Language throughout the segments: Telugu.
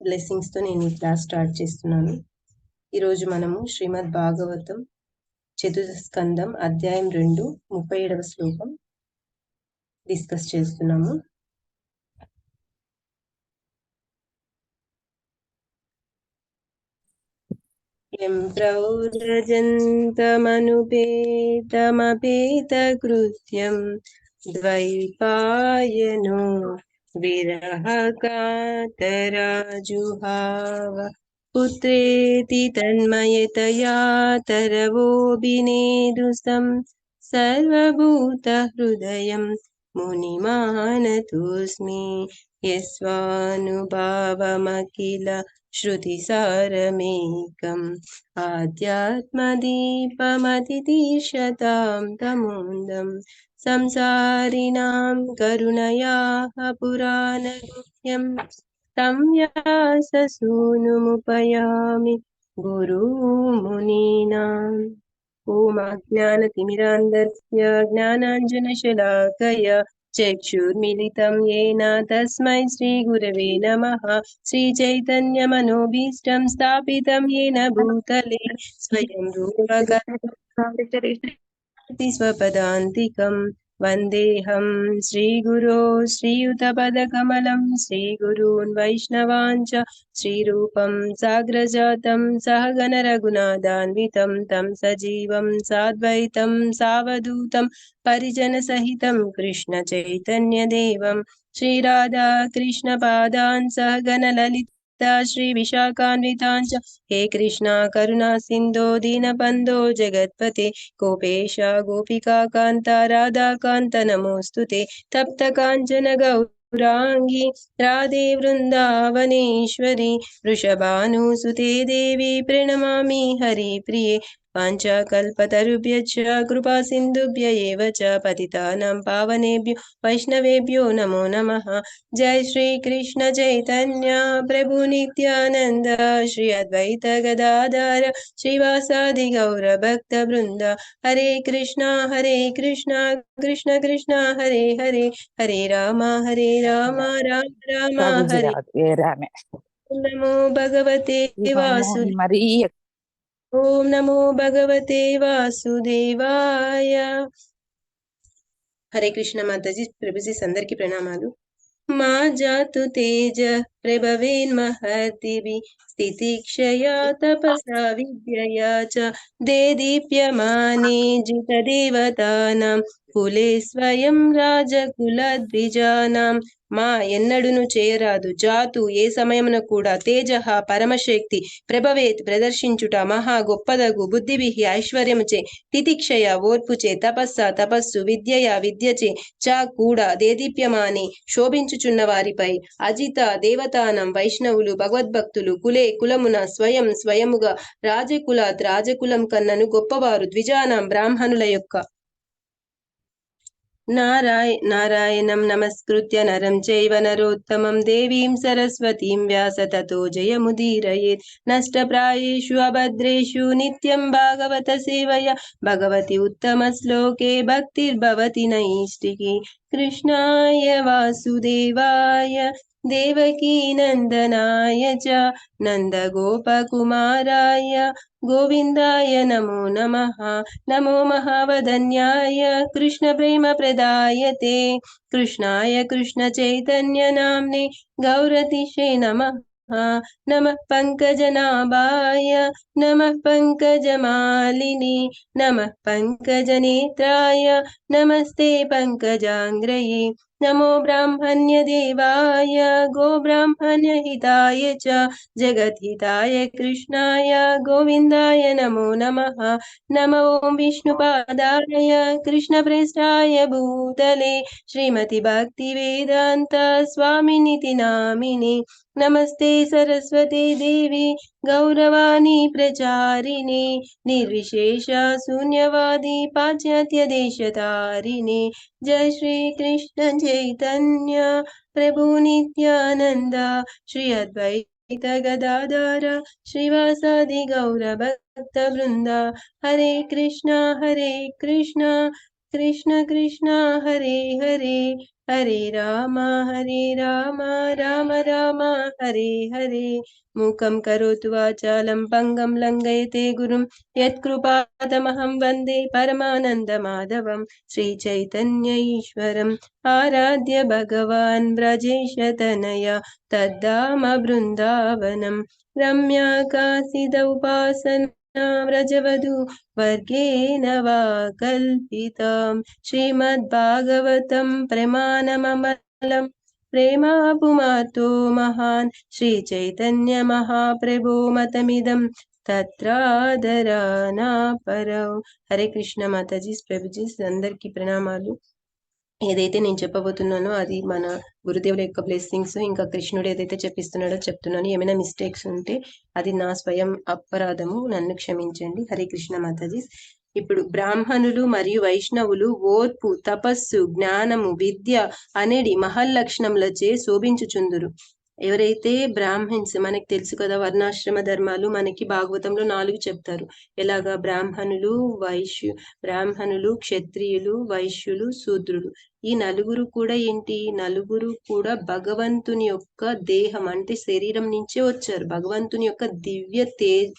బ్లెస్సింగ్స్ తో నేను ఈ క్లాస్ స్టార్ట్ చేస్తున్నాను. ఈరోజు మనము శ్రీమద్ భాగవతం చతుర్థ స్కందం అధ్యాయం 2 37వ శ్లోకం డిస్కస్ చేస్తున్నాము. యం ప్రౌరజంతమనుపేతమపేతకృత్యం ద్వైపాయనో విరహకాతరాజుహావ పుత్రేతి తన్మయతయా తరవోభినేదుసం సర్వభూతహృదయం మునిమానతోస్మి యస్వానుభావమఖిల श्रुतिसारमेकम् आध्यात्मदीपमतितीर्षतां तमोन्दं संसारिणां करुणयाः पुराणगुह्यं तं व्याससूनुमुपयामि गुरुमुनीनाम्। ॐ अज्ञानतिमिरान्धस्य ज्ञानाञ्जनशलाकया चक्षुर्मिलितं येन तस्मै श्रीगुरवे नमः। श्रीचैतन्यमनोभीष्टं स्थापितं येन भूतले स्वयं रूपकरोति स्वपदान्तिकं वन्देऽहं श्रीगुरो श्रीयुतपदकमलं श्रीगुरून् वैष्णवान् च श्रीरूपं साग्रजातं सहगण रघुनाथान्वितं तं सजीवं साद्वैतं सावधूतं परिजनसहितं कृष्ण चैतन्यदेवं श्रीराधा कृष्णपादान् सहगण ललिता श्रीविशाखान्वितान् च हे कृष्णा करुणा सिन्धो दीनबन्धो जगत्पते गोपेश गोपिका कान्ता राधाकान्त नमोऽस्तुते तप्त काञ्चन गौराङ्गी राधे वृन्दावनेश्वरी वृषभानुसुते देवी प्रणमामि हरिप्रिये पाञ्चकल्पतरुभ्यश्च कृपा सिन्धुभ्य एव च पतितानां पावनेभ्यो वैष्णवेभ्यो नमो नमः। जय श्री कृष्ण चैतन्य प्रभु नित्यानंद श्री अद्वैत गदाधर श्रीवासादि गौर भक्त वृंद हरे कृष्णा कृष्ण कृष्ण हरे हरे हरे राम राम राम हरे नमो भगवते वासुदेवाय। ओम नमो भगवते वासुदेवाय। हरे कृष्ण माताजी प्रभुजी అందరికీ ప్రణామాలు। మా జాతు తేజ ప్రభవేన్మహర్దివి స్థితిక్షయా తపసా విద్యయా చ దేదీప్యమానే జితదేవతానాం కులే స్వయం రాజకులద్విజానాం। మా ఎన్నడును చేయరాదు జాతు ఏ సమయమున కూడా తేజ పరమశక్తి ప్రభవేత్ ప్రదర్శించుట మహా గొప్పదగు బుద్ధివిహి ఐశ్వర్యముచే తితిక్షయ ఓర్పుచే తపస్సు విద్యచే చ కూడా దేదీప్యమాని శోభించుచున్న వారిపై అజిత దేవతానం వైష్ణవులు భగవద్భక్తులు కులే కులమున స్వయముగా రాజకులం కన్నను గొప్పవారు ద్విజానం బ్రాహ్మణుల యొక్క నారాయణం నమస్కృత్య నరం చైవ నరోత్తమం దేవీం సరస్వతీం వ్యాస తతో జయముదీరయేత్ నష్టప్రాయేషు అభద్రేషు నిత్యం భాగవత సేవయ భగవతి ఉత్తమ శ్లోకే భక్తిర్భవతి నైష్టికి కృష్ణాయ వాసుదేవాయ దేవకీ నందనాయ చ నందగోపకుమారాయ గోవిందాయ నమో నమః। नमो महावदन्याय कृष्ण प्रेम प्रदायते कृष्णाय कृष्ण चैतन्य नाम्ने गौरतिशे नमः। नमः पंकजनाभाय नमः पंकजमालिने नमः पंकजनेत्राय नमस्ते पंकजांग्रये नमो ब्राह्मण्य देवाय गो ब्राह्मण्य हिताय च जगद्हिताय कृष्णाय गोविन्दाय नमो नमः। नमो विष्णुपादाय कृष्णप्रेष्ठाय भूतले श्रीमति भक्तिवेदान्त स्वामिनिति नामिने नमस्ते सरस्वती देवी गौरवाणी प्रचारिणे निर्विशेष शून्यवादी पाश्चात्य देशतारिणे जय श्री कृष्ण चैतन्य प्रभु नित्यानंद श्री अद्वैत गदाधर श्रीवासादि गौर भक्त वृंदा हरे कृष्णा కృష్ణ కృష్ణ హరే హరే హరే రామ రామ రామ హరే హరే. మూకం కరోతు వాచాలం పంగం లంఘయతే గురుం యత్కృపాతమహం వందే పరమానందమాధవం. శ్రీచైతన్య ఈశ్వరం ఆరాధ్య భగవాన్ వ్రజేశతనయ తద్ధామ బృందావనం. రమ్యా కాసిద ఉపాసనా వ్రజవధూ వర్గేణ వా కల్పితం. శ్రీమద్భాగవతం ప్రమాణమమలం ప్రేమాపుమాతో మహాన్. శ్రీచైతన్య మహాప్రభో మతమిదం తత్రాదరానా పరౌ. హరే కృష్ణ మాతాజీస్, ప్రభుజీస్ అందరికీ ప్రణామాలు. ఏదైతే నేను చెప్పబోతున్నానో అది మన గురుదేవుల యొక్క బ్లెస్సింగ్స్, ఇంకా కృష్ణుడు ఏదైతే చెప్పిస్తున్నాడో చెప్తున్నాను. ఏమైనా మిస్టేక్స్ ఉంటే అది నా స్వయం అపరాధము, నన్ను క్షమించండి. హరే కృష్ణ మాతాజీ. ఇప్పుడు బ్రాహ్మణులు మరియు వైష్ణవులు ఓర్పు, తపస్సు, జ్ఞానము, విద్య అనేది మహల్లక్షణములచే శోభించుచుందురు. ఎవరైతే బ్రాహ్మణ్స్, మనకి తెలుసు కదా వర్ణాశ్రమ ధర్మాలు మనకి భాగవతంలో 4 చెప్తారు. ఎలాగా బ్రాహ్మణులు, క్షత్రియులు, వైశ్యులు, శూద్రులు. ఈ నలుగురు కూడా ఏంటి? నలుగురు కూడా భగవంతుని యొక్క దేహం అంటే శరీరం నుంచే వచ్చారు. భగవంతుని యొక్క దివ్య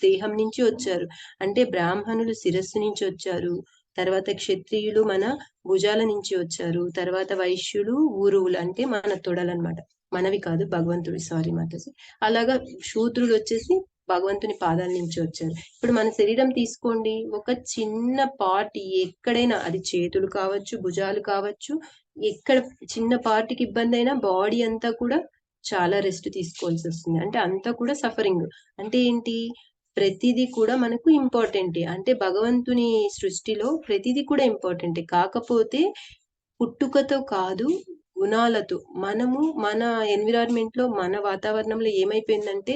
దేహం నుంచి వచ్చారు. అంటే బ్రాహ్మణులు శిరస్సు నుంచి వచ్చారు, తర్వాత క్షత్రియులు మన భుజాల నుంచి వచ్చారు, తర్వాత వైశ్యులు ఊరువులు అంటే మన తొడలన్నమాట, మనవి కాదు భగవంతుడి, సారీ మాతాజీ. అలాగా శూద్రులు వచ్చేసి భగవంతుని పాదాల నుంచి వచ్చారు. ఇప్పుడు మన శరీరం తీసుకోండి, ఒక చిన్న పార్ట్ ఎక్కడైనా, అది చేతులు కావచ్చు, భుజాలు కావచ్చు, ఎక్కడ చిన్న పార్టీకి ఇబ్బంది అయినా బాడీ అంతా కూడా చాలా రెస్ట్ తీసుకోవాల్సి వస్తుంది. అంటే అంతా కూడా సఫరింగ్. అంటే ఏంటి? ప్రతిదీ కూడా మనకు ఇంపార్టెంటే. అంటే భగవంతుని సృష్టిలో ప్రతిదీ కూడా ఇంపార్టెంటే. కాకపోతే పుట్టుకతో కాదు, గుణాలతో. మనము మన ఎన్విరాన్మెంట్ లో, మన వాతావరణంలో ఏమైపోయిందంటే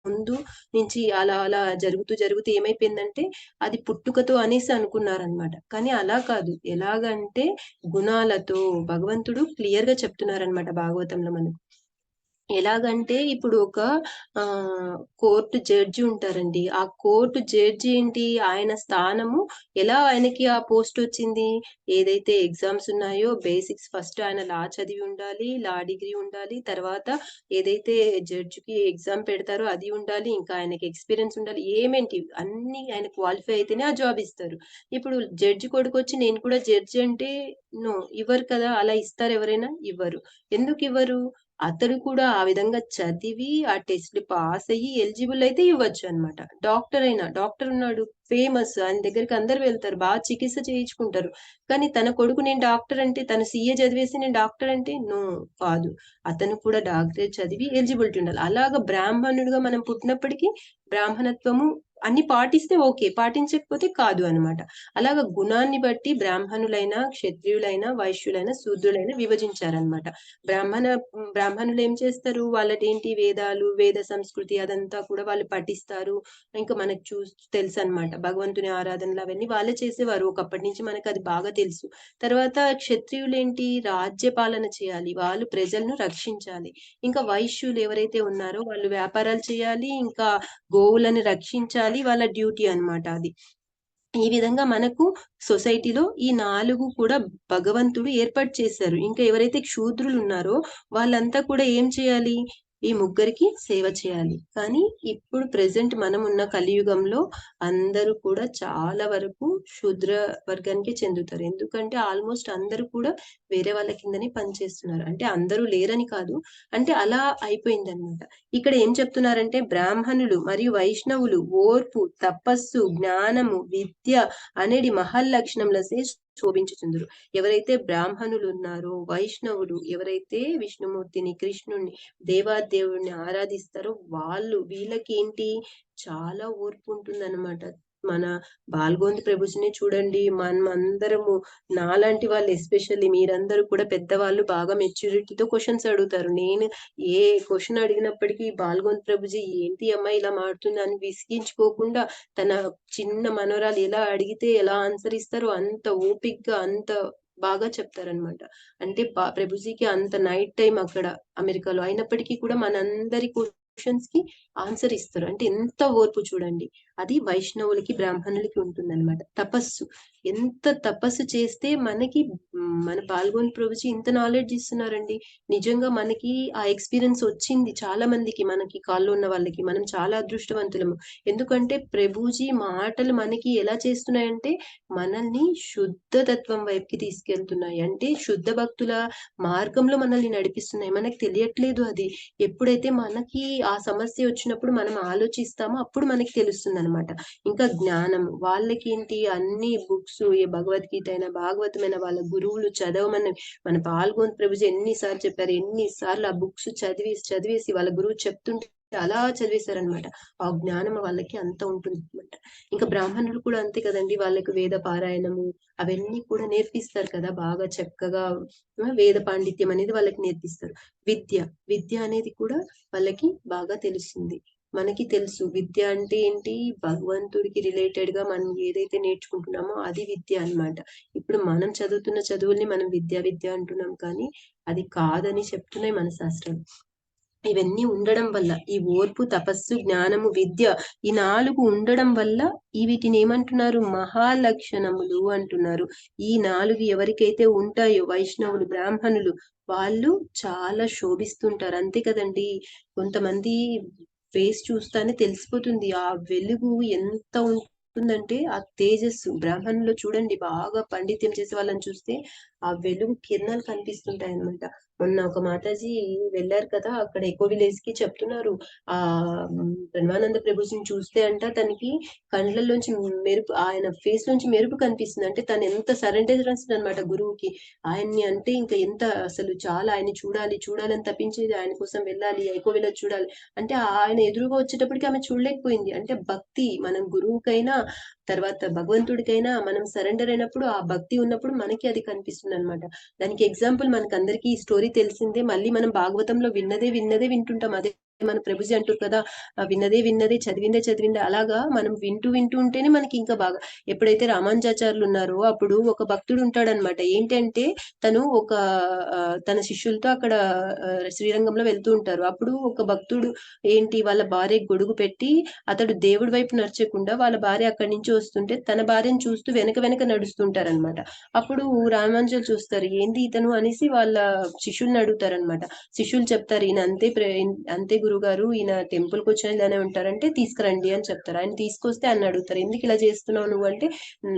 ముందు నుంచి అలా అలా జరుగుతూ ఏమైపోయిందంటే అది పుట్టుకతో అనేసి అనుకున్నారనమాట. కానీ అలా కాదు. ఎలాగంటే గుణాలతో. భగవంతుడు క్లియర్ గా చెప్తున్నారనమాట భాగవతంలో మనకు. ఎలాగంటే ఇప్పుడు ఒక కోర్టు జడ్జి ఉంటారండి. ఆ కోర్టు జడ్జి ఏంటి? ఆయన స్థానము ఎలా ఆయనకి ఆ పోస్ట్ వచ్చింది? ఏదైతే ఎగ్జామ్స్ ఉన్నాయో బేసిక్స్, ఫస్ట్ ఆయన లా చదివి ఉండాలి, లా డిగ్రీ ఉండాలి, తర్వాత ఏదైతే జడ్జికి ఎగ్జామ్ పెడతారో అది ఉండాలి, ఇంకా ఆయనకి ఎక్స్పీరియన్స్ ఉండాలి, ఏమేంటి అన్ని ఆయన క్వాలిఫై అయితేనే ఆ జాబ్ ఇస్తారు. ఇప్పుడు జడ్జి కొడుకు వచ్చి నేను కూడా జడ్జి అంటే నో, ఇవ్వరు కదా. అలా ఇస్తారు ఎవరైనా? ఇవ్వరు. ఎందుకు ఇవ్వరు? అతడు కూడా ఆ విధంగా చదివి ఆ టెస్ట్ పాస్ అయ్యి ఎలిజిబుల్ అయితే ఇవ్వచ్చు అనమాట. డాక్టర్ ఉన్నాడు, ఫేమస్, ఆయన దగ్గరికి అందరు వెళ్తారు, బాగా చికిత్స చేయించుకుంటారు. కానీ తన కొడుకు నేను డాక్టర్ అంటే, తను సీఏ చదివేసి నేను డాక్టర్ అంటే నో, కాదు. అతను కూడా డాక్టరేట్ చదివి ఎలిజిబిలిటీ ఉండాలి. అలాగా బ్రాహ్మణుడిగా మనం పుట్టినప్పటికీ బ్రాహ్మణత్వము అన్ని పాటిస్తే ఓకే, పాటించకపోతే కాదు అనమాట. అలాగా గుణాన్ని బట్టి బ్రాహ్మణులైనా, క్షత్రియులైనా, వైశ్యులైనా, శూద్రులైనా విభజించారనమాట. బ్రాహ్మణులు ఏం చేస్తారు? వాళ్ళటేంటి? వేదాలు, వేద సంస్కృతి అదంతా కూడా వాళ్ళు పఠిస్తారు. ఇంకా మనకు తెలుసు అనమాట, భగవంతుని ఆరాధనలు అవన్నీ వాళ్ళే చేసేవారు ఒకప్పటి నుంచి, మనకు అది బాగా తెలుసు. తర్వాత క్షత్రియులు ఏంటి? రాజ్య పాలన చేయాలి, వాళ్ళు ప్రజలను రక్షించాలి. ఇంకా వైశ్యులు ఎవరైతే ఉన్నారో వాళ్ళు వ్యాపారాలు చేయాలి, ఇంకా గోవులను రక్షించాలి, వాళ్ళ డ్యూటీ అన్నమాట అది. ఈ విధంగా మనకు సొసైటీలో ఈ 4 కూడా భగవంతుడు ఏర్పాటు చేశారు. ఇంకా ఎవరైతే క్షూద్రులు ఉన్నారో వాళ్ళంతా కూడా ఏం చేయాలి? ఈ ముగ్గురికి సేవ చేయాలి. కానీ ఇప్పుడు ప్రెజెంట్ మనం ఉన్న కలియుగంలో అందరూ కూడా చాలా వరకు శూద్ర వర్గానికి చెందుతారు. ఎందుకంటే ఆల్మోస్ట్ అందరూ కూడా వేరే వాళ్ళ కిందనే పనిచేస్తున్నారు. అంటే అందరూ లేరని కాదు, అంటే అలా అయిపోయిందనమాట. ఇక్కడ ఏం చెప్తున్నారంటే బ్రాహ్మణులు మరియు వైష్ణవులు ఓర్పు, తపస్సు, జ్ఞానము, విద్య అనేది మహల్లక్షణములచే శోభించుచుందురు. ఎవరైతే బ్రాహ్మణులు ఉన్నారో, వైష్ణవులు ఎవరైతే విష్ణుమూర్తిని, కృష్ణుని, దేవాదేవుడిని ఆరాధిస్తారో వీళ్ళకి ఏంటి? చాలా ఓర్పు ఉంటుందన్నమాట. మన బాల్గోంది ప్రభుజీని చూడండి, అందరము నాలాంటి వాళ్ళు, ఎస్పెషల్లీ మీరందరూ కూడా పెద్దవాళ్ళు బాగా మెచ్యూరిటీతో క్వశ్చన్స్ అడుగుతారు. నేను ఏ క్వశ్చన్ అడిగినప్పటికీ బాల్గోంది ప్రభుజీ ఏంటి అమ్మాయి ఇలా మాడుతుంది అని విసిగించుకోకుండా, తన చిన్న మనోరాలు ఎలా అడిగితే ఎలా ఆన్సర్ ఇస్తారో అంత ఓపిక్గా, అంత బాగా చెప్తారనమాట. అంటే ప్రభుజీకి అంత నైట్ టైం అక్కడ అమెరికాలో అయినప్పటికీ కూడా మనందరి క్వశ్చన్స్ కి ఆన్సర్ ఇస్తారు. అంటే ఎంత ఓర్పు చూడండి. అది వైష్ణవులకి బ్రాహ్మణులకి ఉంటుందన్నమాట. తపస్సు ఎంత తపస్సు చేస్తే మనకి మన పాల్గొని ప్రభుజీ ఇంత నాలెడ్జ్ ఇస్తున్నారండి. నిజంగా మనకి ఆ ఎక్స్పీరియన్స్ వచ్చింది చాలా మందికి, మనకి కాళ్ళు ఉన్న వాళ్ళకి. మనం చాలా అదృష్టవంతులము. ఎందుకంటే ప్రభుజీ మాటలు మనకి ఎలా చేస్తున్నాయంటే మనల్ని శుద్ధ తత్వం వైపుకి తీసుకెళ్తున్నాయి. అంటే శుద్ధ భక్తుల మార్గంలో మనల్ని నడిపిస్తున్నాయి. మనకు తెలియట్లేదు అది. ఎప్పుడైతే మనకి ఆ సమస్య వచ్చినప్పుడు మనం ఆలోచిస్తామో అప్పుడు మనకి తెలుస్తుందన్నమాట. ఇంకా జ్ఞానం వాళ్ళకి ఏంటి, అన్ని బుక్స్, ఏ భగవద్గీత అయినా భాగవతమైన వాళ్ళ గురువులు చదవమని మన పాల్గొని ప్రభుజీ ఎన్నిసార్లు చెప్పారు. ఎన్నిసార్లు ఆ బుక్స్ చదివేసి వాళ్ళ గురువు చెప్తుంటే అలా చదివేశారనమాట. ఆ జ్ఞానం వాళ్ళకి అంత ఉంటుంది అనమాట. ఇంకా బ్రాహ్మణులు కూడా అంతే కదండి. వాళ్ళకి వేద పారాయణము అవన్నీ కూడా నేర్పిస్తారు కదా, బాగా చక్కగా వేద పాండిత్యం అనేది వాళ్ళకి నేర్పిస్తారు. విద్య అనేది కూడా వాళ్ళకి బాగా తెలుస్తుంది. మనకి తెలుసు విద్య అంటే ఏంటి, భగవంతుడికి రిలేటెడ్ గా మనం ఏదైతే నేర్చుకుంటున్నామో అది విద్య అన్నమాట. ఇప్పుడు మనం చదువుతున్న చదువుల్ని మనం విద్య అంటున్నాం, కానీ అది కాదని చెప్తున్నాయి మన శాస్త్రాలు. ఇవన్నీ ఉండడం వల్ల, ఈ ఓర్పు, తపస్సు, జ్ఞానము, విద్య, ఈ 4 ఉండడం వల్ల వీటిని ఏమంటున్నారు, మహాలక్షణములు అంటున్నారు. ఈ 4 ఎవరికైతే ఉంటాయో వైష్ణవులు, బ్రాహ్మణులు, వాళ్ళు చాలా శోభిస్తుంటారు. అంతే కదండి. కొంతమంది ఫేస్ చూస్తానే తెలిసిపోతుంది ఆ వెలుగు ఎంత ఉంటుందంటే, ఆ తేజస్సు. బ్రాహ్మణులు చూడండి, బాగా పండిత్యం చేసే వాళ్ళని చూస్తే ఆ వెలుగు కిరణాలు కనిపిస్తుంటాయి అన్నమాట. మొన్న ఒక మాతాజీ వెళ్ళారు కదా, అక్కడ ఎకో విలేజ్ కి చెప్తున్నారు. ఆ బ్రహ్మానంద ప్రభుజీని చూస్తే అంట తనకి కండ్లలోంచి మెరుపు, ఆయన ఫేస్ నుంచి మెరుపు కనిపిస్తుంది. అంటే తను ఎంత సరెండర్ అనమాట గురువుకి. ఆయన్ని అంటే ఇంకా ఎంత అసలు చాలా ఆయన్ని చూడాలని తప్పించేది, ఆయన కోసం వెళ్ళాలి, ఎకో విలేజ్ చూడాలి అంటే ఆయన ఎదురుగా వచ్చేటప్పటికి ఆమె చూడలేకపోయింది. అంటే భక్తి, మనం గురువుకైనా తర్వాత భగవంతుడికైనా మనం సరెండర్ అయినప్పుడు, ఆ భక్తి ఉన్నప్పుడు మనకి అది కనిపిస్తుంది అనమాట. దానికి ఎగ్జాంపుల్ మనకి అందరికీ ఈ స్టోరీ తెలిసిందే. మళ్ళీ మనం భాగవతంలో విన్నదే వింటుంటాం. అదే మన ప్రభుజీ అంటారు కదా, విన్నదే చదివిందే. అలాగా మనం వింటూ ఉంటేనే మనకి ఇంకా బాగా. ఎప్పుడైతే రామానుజాచార్యులు ఉన్నారో అప్పుడు ఒక భక్తుడు ఉంటాడనమాట. ఏంటంటే తను ఒక తన శిష్యులతో అక్కడ శ్రీరంగంలో వెళ్తూ ఉంటారు. అప్పుడు ఒక భక్తుడు ఏంటి, వాళ్ళ భార్య గొడుగు పెట్టి అతడు దేవుడి వైపు నడచకుండా వాళ్ళ భార్య అక్కడి నుంచి వస్తుంటే తన భార్యను చూస్తూ వెనక నడుస్తుంటారనమాట. అప్పుడు రామానుజులు చూస్తారు, ఏంది ఇతను అనేసి వాళ్ళ శిష్యుల్ని అడుగుతారనమాట. శిష్యులు చెప్తారు, ఈయన అంతే గురుగారు, ఈయన టెంపుల్ కి వచ్చిన ఇలానే ఉంటారంటే తీసుకురండి అని చెప్తారు. ఆయన తీసుకొస్తే ఆయన అడుగుతారు, ఎందుకు ఇలా చేస్తున్నావు నువ్వు అంటే,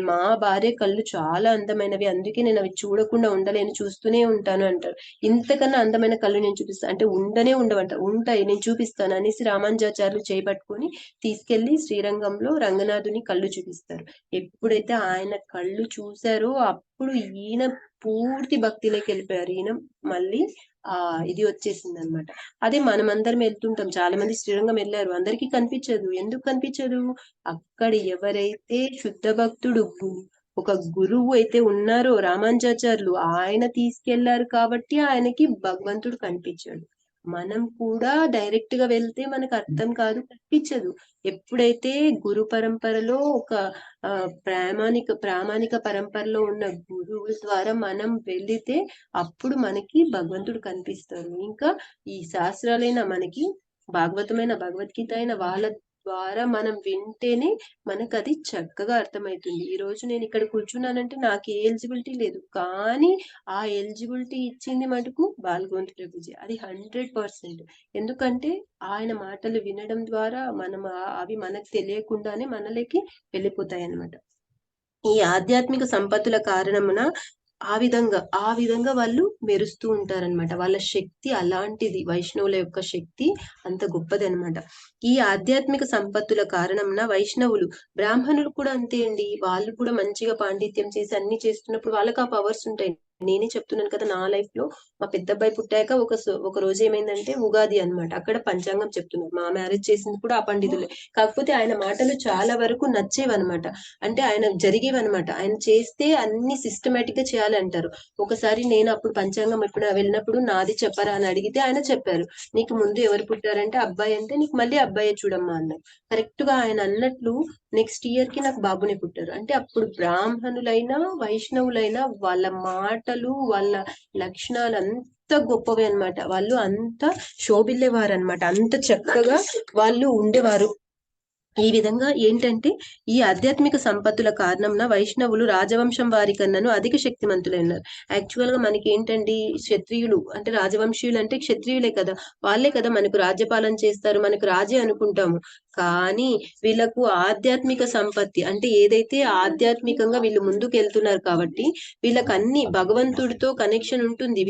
మా భార్య కళ్ళు చాలా అందమైనవి, అందుకే నేను అవి చూడకుండా ఉండలేను, చూస్తూనే ఉంటాను అంటారు. ఇంతకన్నా అందమైన కళ్ళు నేను చూపిస్తాను అంటే ఉండవంట, ఉంటాయి నేను చూపిస్తాను అనేసి రామానుజాచార్యులు చేపట్టుకొని తీసుకెళ్లి శ్రీరంగంలో రంగనాథుని కళ్ళు చూపిస్తారు. ఎప్పుడైతే ఆయన కళ్ళు చూశారో అప్పుడు ఈయన పూర్తి భక్తిలోకి వెళ్ళిపోయారు. ఈయన మళ్ళీ ఇది వచ్చేసింది అనమాట. అదే మనమందరం వెళ్తుంటాం, చాలా మంది శ్రీరంగం వెళ్ళారు, అందరికీ కనిపించదు. ఎందుకు కనిపించదు, అక్కడ ఎవరైతే శుద్ధ భక్తుడు ఒక గురువు అయితే ఉన్నారో రామానుజాచార్యులు, ఆయన తీసుకెళ్లారు కాబట్టి ఆయనకి భగవంతుడు కనిపించాడు. మనం కూడా డైరెక్ట్ గా వెళ్తే మనకు అర్థం కాదు, కనిపించదు. ఎప్పుడైతే గురు పరంపరలో ఒక ప్రామాణిక పరంపరలో ఉన్న గురువు ద్వారా మనం వెళితే అప్పుడు మనకి భగవంతుడు కనిపిస్తారు. ఇంకా ఈ శాస్త్రాలైన మనకి భాగవతమైన భగవద్గీత అయిన వాళ్ళ ద్వారా మనం వింటేనే మనకు అది చక్కగా అర్థమవుతుంది. ఈ రోజు నేను ఇక్కడ కూర్చున్నానంటే నాకు ఏ ఎలిజిబిలిటీ లేదు, కానీ ఆ ఎలిజిబిలిటీ ఇచ్చింది మటుకు బాల్గోంత్ ప్రభుజీ, అది 100%. ఎందుకంటే ఆయన మాటలు వినడం ద్వారా మనం అవి మనకు తెలియకుండానే మనలోకి వెళ్ళిపోతాయి అన్నమాట. ఈ ఆధ్యాత్మిక సంపత్తుల కారణమున ఆ విధంగా వాళ్ళు మెరుస్తూ ఉంటారనమాట. వాళ్ళ శక్తి అలాంటిది, వైష్ణవుల యొక్క శక్తి అంత గొప్పది అనమాట. ఈ ఆధ్యాత్మిక సంపత్తుల కారణంన వైష్ణవులు, బ్రాహ్మణులు కూడా అంతే అండి. వాళ్ళు కూడా మంచిగా పాండిత్యం చేసి అన్ని చేస్తున్నప్పుడు వాళ్ళకి ఆ పవర్స్ ఉంటాయి. నేనే చెప్తున్నాను కదా, నా లైఫ్ లో మా పెద్ద అబ్బాయి పుట్టాక ఒక రోజు ఏమైందంటే ఉగాది అన్నమాట. అక్కడ పంచాంగం చెప్తున్నారు. మా మ్యారేజ్ చేసింది కూడా ఆ పండితులే. కాకపోతే ఆయన మాటలు చాలా వరకు నచ్చేవన్నమాట. అంటే ఆయన జరిగేవన్నమాట. ఆయన చేస్తే అన్ని సిస్టమేటిక్ గా చేయాలంటారు. ఒకసారి నేను అప్పుడు పంచాంగం ఎప్పుడు వెళ్ళినప్పుడు నాది చెప్పరా అని అడిగితే ఆయన చెప్పారు, నీకు ముందు ఎవరు పుట్టారంటే అబ్బాయి అంటే నీకు మళ్ళీ అబ్బాయే చూడమ్మా అన్నారు. కరెక్ట్ గా ఆయన అన్నట్లు నెక్స్ట్ ఇయర్ కి నాకు బాబునే పుట్టారు. అంటే అప్పుడు బ్రాహ్మణులైనా వైష్ణవులైనా వాళ్ళ మాటలు, వాళ్ళ లక్షణాలు అంత గొప్పవి అన్నమాట. వాళ్ళు అంత శోభిల్లేవారు అనమాట, అంత చక్కగా వాళ్ళు ఉండేవారు. ఈ విధంగా ఏంటంటే ఈ ఆధ్యాత్మిక సంపత్తుల కారణంన వైష్ణవులు రాజవంశం వారి కన్నాను అధిక శక్తిమంతులైనారు. యాక్చువల్ గా మనకి ఏంటండి, క్షత్రియులు అంటే రాజవంశీయులు అంటే క్షత్రియులే కదా, వాళ్ళే కదా మనకు రాజ్యపాలన చేస్తారు, మనకు రాజే అనుకుంటాము. కానీ వీళ్ళకు ఆధ్యాత్మిక సంపత్తి అంటే ఏదైతే ఆధ్యాత్మికంగా వీళ్ళు ముందుకు వెళ్తున్నారు కాబట్టి వీళ్ళకి అన్ని భగవంతుడితో కనెక్షన్ ఉంటుంది.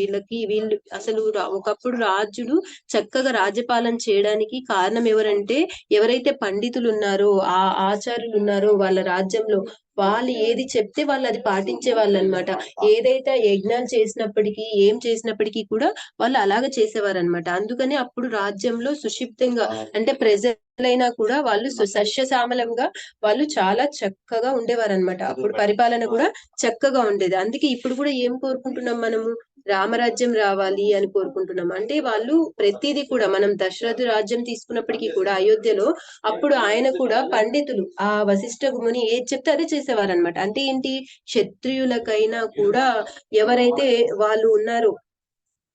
వీళ్ళు అసలు ఒకప్పుడు రాజులు చక్కగా రాజ్యపాలన చేయడానికి కారణం ఎవరంటే, ఎవరైతే పండితులు ఉన్నారో ఆ ఆచార్యులు ఉన్నారో వాళ్ళ రాజ్యంలో, వాళ్ళు ఏది చెప్తే వాళ్ళు అది పాటించే వాళ్ళు అనమాట. ఏదైతే యజ్ఞాలు చేసినప్పటికీ ఏం చేసినప్పటికీ కూడా వాళ్ళు అలాగ చేసేవారు అనమాట. అందుకని అప్పుడు రాజ్యంలో సుషిప్తంగా అంటే ప్రజలైనా కూడా వాళ్ళు సస్యశ్యామలంగా వాళ్ళు చాలా చక్కగా ఉండేవారు అనమాట. అప్పుడు పరిపాలన కూడా చక్కగా ఉండేది. అందుకే ఇప్పుడు కూడా ఏం కోరుకుంటున్నాం మనము, రామరాజ్యం రావాలి అని కోరుకుంటున్నాం. అంటే వాళ్ళు ప్రతిదీ కూడా, మనం దశరథ రాజ్యం తీసుకున్నప్పటికీ కూడా అయోధ్యలో అప్పుడు ఆయన కూడా పండితులు, ఆ వశిష్ఠ ముని ఏది చెప్తే అదే చేసేవారనమాట. అంటే ఏంటి, క్షత్రియులకైనా కూడా ఎవరైతే వాళ్ళు ఉన్నారో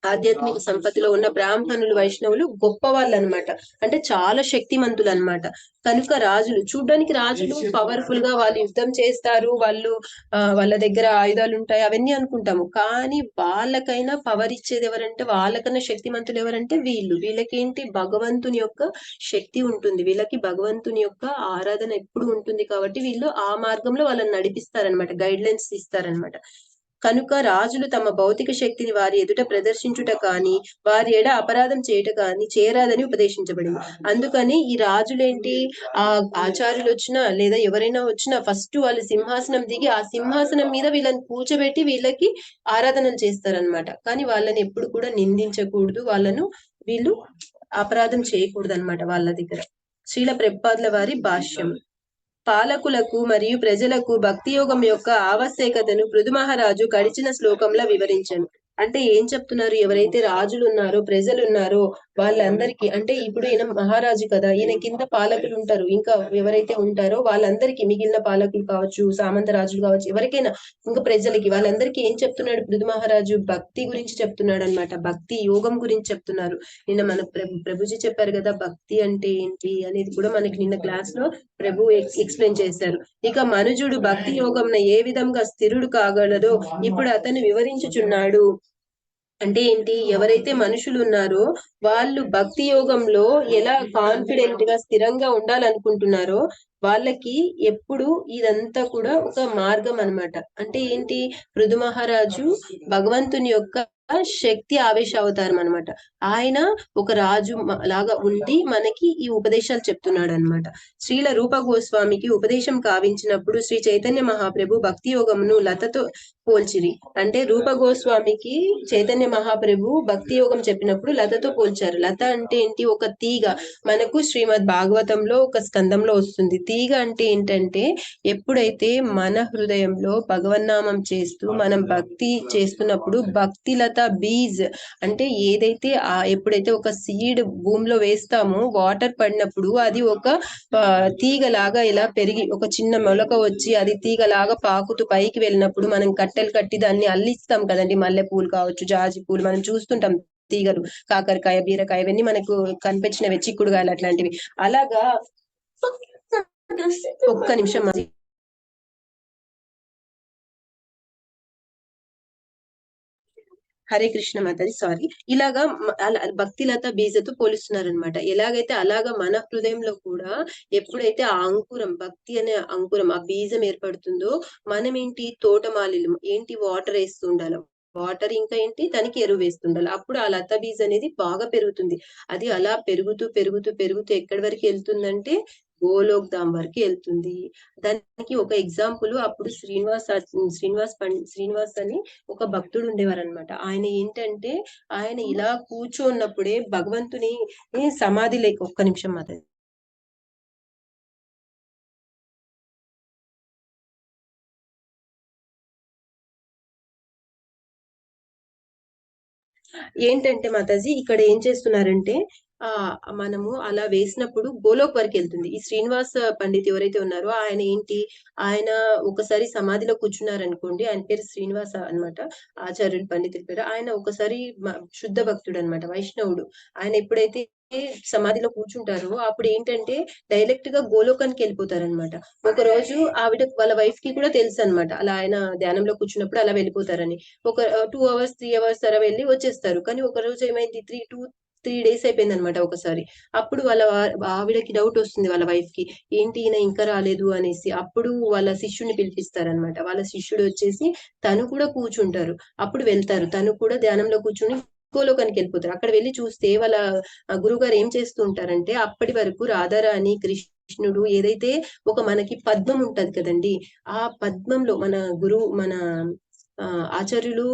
ఆధ్యాత్మిక సంపత్తిలో ఉన్న బ్రాహ్మణులు వైష్ణవులు గొప్ప వాళ్ళు అనమాట. అంటే చాలా శక్తిమంతులు అనమాట. కనుక రాజులు చూడ్డానికి, రాజులు పవర్ఫుల్ గా వాళ్ళు యుద్ధం చేస్తారు, వాళ్ళు వాళ్ళ దగ్గర ఆయుధాలు ఉంటాయి అవన్నీ అనుకుంటాము. కానీ వాళ్ళకైనా పవర్ ఇచ్చేది ఎవరంటే, వాళ్ళకన్నా శక్తిమంతులు ఎవరంటే వీళ్ళకేంటి, భగవంతుని యొక్క శక్తి ఉంటుంది, వీళ్ళకి భగవంతుని యొక్క ఆరాధన ఎప్పుడు ఉంటుంది. కాబట్టి వీళ్ళు ఆ మార్గంలో వాళ్ళని నడిపిస్తారనమాట, గైడ్ లైన్స్ ఇస్తారనమాట. కనుక రాజులు తమ భౌతిక శక్తిని వారి ఎదుట ప్రదర్శించుట కానీ వారి ఎడ అపరాధం చేయట కానీ చేయరాదని ఉపదేశించబడింది. అందుకని ఈ రాజులేంటి, ఆ ఆచార్యులు వచ్చినా లేదా ఎవరైనా వచ్చినా ఫస్ట్ వాళ్ళు సింహాసనం దిగి ఆ సింహాసనం మీద వీళ్ళని కూర్చోబెట్టి వీళ్ళకి ఆరాధనలు చేస్తారనమాట. కానీ వాళ్ళని ఎప్పుడు కూడా నిందించకూడదు, వీళ్ళు అపరాధం చేయకూడదు అనమాట వాళ్ళ దగ్గర. శ్రీల ప్రభుపాదుల వారి భాష్యం. పాలకులకు మరియు ప్రజలకు భక్తి యోగం యొక్క ఆవశ్యకతను పృథు మహారాజు గడిచిన శ్లోకంలో వివరించాను. అంటే ఏం చెప్తున్నారు, ఎవరైతే రాజులు ఉన్నారో ప్రజలు ఉన్నారో వాళ్ళందరికీ, అంటే ఇప్పుడు ఈయన మహారాజు కదా, ఈయన కింద పాలకులు ఉంటారు, ఇంకా ఎవరైతే ఉంటారో వాళ్ళందరికీ, మిగిలిన పాలకులు కావచ్చు, సామంత రాజులు కావచ్చు, ఎవరికైనా ఇంకా ప్రజలకి, వాళ్ళందరికీ ఏం చెప్తున్నాడు పృథు మహారాజు, భక్తి గురించి చెప్తున్నాడు అనమాట. భక్తి యోగం గురించి చెప్తున్నారు. నిన్న మన ప్రభుజీ చెప్పారు కదా, భక్తి అంటే ఏంటి అనేది కూడా మనకి నిన్న క్లాస్ లో ప్రభు ఎక్స్ప్లెయిన్ చేశారు. ఇక మనుజుడు భక్తి యోగంన ఏ విధంగా స్థిరుడు కాగలదో ఇప్పుడు అతను వివరించుచున్నాడు. అంటే ఏంటి, ఎవరైతే మనుషులు ఉన్నారో వాళ్ళు భక్తి యోగంలో ఎలా కాన్ఫిడెంట్ గా స్థిరంగా ఉండాలనుకుంటున్నారో వాళ్ళకి ఎప్పుడు ఇదంతా కూడా ఒక మార్గం అన్నమాట. అంటే ఏంటి, పృథు మహారాజు భగవంతుని యొక్క శక్తి ఆవేశ అవతారం అనమాట. ఆయన ఒక రాజు లాగా ఉండి మనకి ఈ ఉపదేశాలు చెప్తున్నాడు అనమాట. శ్రీల రూప గోస్వామికి ఉపదేశం కావించినప్పుడు శ్రీ చైతన్య మహాప్రభు భక్తి యోగమును లతతో పోల్చిరి. అంటే రూప గోస్వామికి చైతన్య మహాప్రభు భక్తి యోగం చెప్పినప్పుడు లతతో పోల్చారు. లత అంటే ఏంటి, ఒక తీగ. మనకు శ్రీమద్ భాగవతంలో ఒక స్కందంలో వస్తుంది. తీగ అంటే ఏంటంటే, ఎప్పుడైతే మన హృదయంలో భగవన్నామం చేస్తూ మనం భక్తి చేస్తున్నప్పుడు, భక్తి లత బీజ్ అంటే ఏదైతే ఎప్పుడైతే ఒక సీడ్ భూమిలో వేస్తామో వాటర్ పడినప్పుడు అది ఒక తీగలాగా ఇలా పెరిగి ఒక చిన్న మొలక వచ్చి అది తీగలాగా పాకుతూ పైకి వెళ్ళినప్పుడు మనం కట్టెలు కట్టి దాన్ని అల్లిస్తాం కదండి. మల్లె పూలు కావచ్చు, జాజి పూలు మనం చూస్తుంటాం, తీగలు, కాకరకాయ, బీరకాయ, ఇవన్నీ మనకు కనిపించినవి, చిక్కుడుగాయలు అట్లాంటివి. అలాగా ఒక్క నిమిషం అది. హరే కృష్ణ మాతాజీ, సారీ. ఇలాగా భక్తి లత బీజతో పోలిస్తున్నారు అనమాట. ఎలాగైతే అలాగా మన హృదయంలో కూడా ఎప్పుడైతే ఆ అంకురం, భక్తి అనే అంకురం, ఆ బీజం ఏర్పడుతుందో, మనం ఏంటి, తోటమాలిలు ఏంటి, వాటర్ వేస్తూ ఉండాలి. వాటర్ ఇంకా ఏంటి, దానికి ఎరువు వేస్తుండాలి. అప్పుడు ఆ లత బీజ్ అనేది బాగా పెరుగుతుంది. అది అలా పెరుగుతూ పెరుగుతూ పెరుగుతూ ఎక్కడి వరకు వెళ్తుందంటే గోలోక్ ధామ్ వరకు వెళ్తుంది. దానికి ఒక ఎగ్జాంపుల్, అప్పుడు శ్రీనివాస్ అని ఒక భక్తుడు ఉండేవారు అనమాట. ఆయన ఏంటంటే, ఆయన ఇలా కూర్చోన్నప్పుడే భగవంతుని సమాధి లేక, ఒక్క నిమిషం మాత్రం. ఏంటంటే మాతాజీ, ఇక్కడ ఏం చేస్తున్నారంటే, మనము అలా వేసినప్పుడు గోలోక్ వరకెళ్తుంది. ఈ శ్రీనివాస పండిత్ ఎవరైతే ఉన్నారో ఆయన ఒకసారి సమాధిలో కూర్చున్నారనుకోండి. ఆయన పేరు శ్రీనివాస అన్నమాట. ఆచార్యులు పండితుడి పేరు. ఆయన ఒకసారి శుద్ధ భక్తుడన్నమాట. వైష్ణవుడు. ఆయన ఎప్పుడైతే సమాధిలో కూర్చుంటారో అప్పుడేంటంటే డైరెక్ట్‌గా గోలోకానికెళ్ళిపోతారన్నమాట. ఒకరోజు వాళ్ళ వైఫ్‌కి కూడా తెలుసన్నమాట. అలా ఆయన ధ్యానంలో కూర్చున్నప్పుడు అలా వెళ్ళిపోతారని. ఒక 2 అవర్స్, 3 అవర్స్ అలా వెళ్లి వచ్చేస్తారు. కానీ ఒకరోజు ఏమైంది 3 డేస్ అయిపోయిందన్నమాట ఒకసారి. అప్పుడు ఆవిడకి డౌటొస్తుంది వాళ్ళ వైఫ్‌కి. ఏంటి ఈయన ఇంకా రాలేదు అనేసి. అప్పుడు వాళ్ళ శిష్యుడిని పిలిపిస్తారన్నమాట. వాళ్ళ శిష్యుడు వచ్చేసి తను కూడా కూర్చుంటారు. అప్పుడు వెళ్తారు. తను కూడా ధ్యానంలో కూర్చొని గోలోకానికెళ్ళిపోతారు. అక్కడ వెళ్లి చూస్తే వాళ్ళ గురువుగారు ఏం చేస్తూ ఉంటారంటే, అప్పటి వరకు రాధారాణి, కృష్ణుడు ఏదైతే మనకి పద్మం ఉంటది కదండీ! ఆ పద్మంలో మన ఆచార్యులు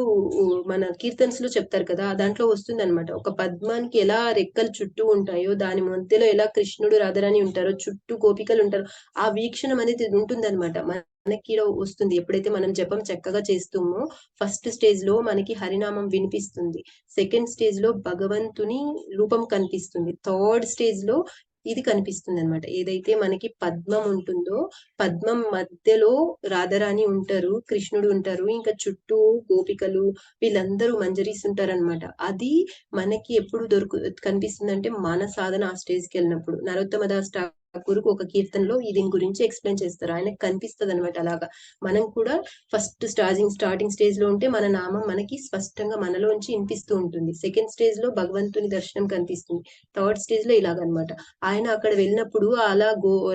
మన కీర్తనస్‌లో చెప్తారు కదా! దాంట్లో వస్తుందన్నమాట. ఒక పద్మానికి ఎలా రెక్కలు చుట్టూ ఉంటాయో, దాని మధ్యలో ఎలా కృష్ణుడు, రాధారాణి ఉంటారో, చుట్టూ గోపికలుంటారో, ఆ వీక్షణం అనేది ఉంటుందన్నమాట. మనకి వస్తుంది. ఎప్పుడైతే మనం జపం చక్కగా చేస్తామో, ఫస్ట్ స్టేజ్‌లో మనకి హరినామం వినిపిస్తుంది. సెకండ్ స్టేజ్‌లో భగవంతుని రూపం కనిపిస్తుంది. థర్డ్ స్టేజ్‌లో ఇది కనిపిస్తుందన్నమాట. ఏదైతే మనకి పద్మం ఉంటుందో, పద్మం మధ్యలో రాధారాణి ఉంటారు, కృష్ణుడు ఉంటారు. ఇంకా చుట్టూ గోపికలు వీళ్ళందరూ మంజరీస్ ఉంటారన్నమాట. అది మనకి ఎప్పుడు కనిపిస్తుందంటే మన సాధన ఆ స్టేజ్‌కెళ్ళినప్పుడు. నరోత్తమదాస్ ఠాకూర్‌కి ఒక కీర్తనలో దీని గురించి ఎక్స్‌ప్లెయిన్ చేస్తారు. ఆయనకి కనిపిస్తదన్నమాట అలాగా. మనం కూడా ఫస్ట్ స్టార్టింగ్ స్టేజ్‌లో ఉంటే మన నామం మనకి స్పష్టంగా మనలోంచి ఇనిపిస్తూ ఉంటుంది. సెకండ్ స్టేజ్‌లో భగవంతుని దర్శనం కనిపిస్తుంది. థర్డ్ స్టేజ్‌లో ఇలాగన్నమాట. ఆయన అక్కడ వెళ్ళినప్పుడు అలా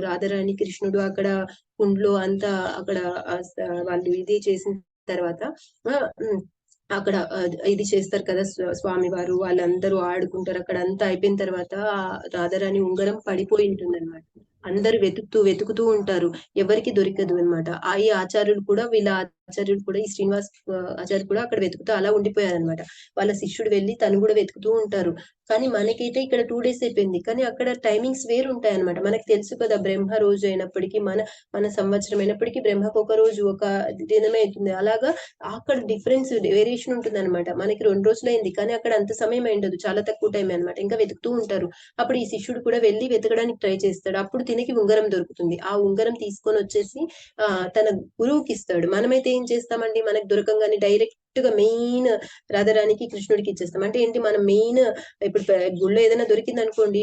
రాధారాణి, కృష్ణుడు అక్కడ కుండలో అంతా అక్కడ వాళ్ళు ఇది చేసిన తర్వాత అక్కడ ఇది చేస్తారు కదా! స్వామివారు వాళ్ళందరూ ఆడుకుంటారు. అక్కడ అంతా అయిపోయిన తర్వాత రాధారాణి ఉంగరం పడిపోయి ఉంటుందన్నమాట. అందరూ వెతుకుతూ ఉంటారు. ఎవరికీ దొరకదు అన్నమాట. ఈ ఆచార్యులు కూడా ఈ శ్రీనివాస్ ఆచార్యులు కూడా అక్కడ వెతుకుతూ అలా ఉండిపోయారన్నమాట. వాళ్ళ శిష్యుడు వెళ్లి తను కూడా వెతుకుతూ ఉంటారు. కానీ మనకైతే ఇక్కడ 2 డేస్ అయిపోయింది. కానీ అక్కడ టైమింగ్స్ వేరుంటాయన్నమాట. మనకు తెలుసు కదా! బ్రహ్మ రోజు అయినప్పటికీ మన సంవత్సరం అయినప్పటికీ బ్రహ్మకు ఒక రోజు ఒక దినమే అయితుంది. అలాగా అక్కడ వేరియేషన్ ఉంటుందన్నమాట. మనకి 2 రోజులైంది. కానీ అక్కడ అంత సమయం అయ్యుండదు. చాలా తక్కువ టైమే అన్నమాట. ఇంకా వెతుకుతూ ఉంటారు. అప్పుడు ఈ శిష్యుడు కూడా వెళ్లి వెతకడానికి ట్రై చేస్తాడు. అప్పుడు తినకి ఉంగరం దొరుకుతుంది. ఆ ఉంగరం తీసుకొనొచ్చేసి తన గురువుకిస్తాడు. మనమైతే ఏం చేస్తామండి మనకు దొరకంగానే డైరెక్ట్‌గా మెయిన్ రాధారాణికి, కృష్ణుడికి ఇచ్చేస్తాం. అంటే ఏంటి మనం మెయిన్ ఇప్పుడు గుళ్ళో ఏదైనా దొరికిందనుకోండి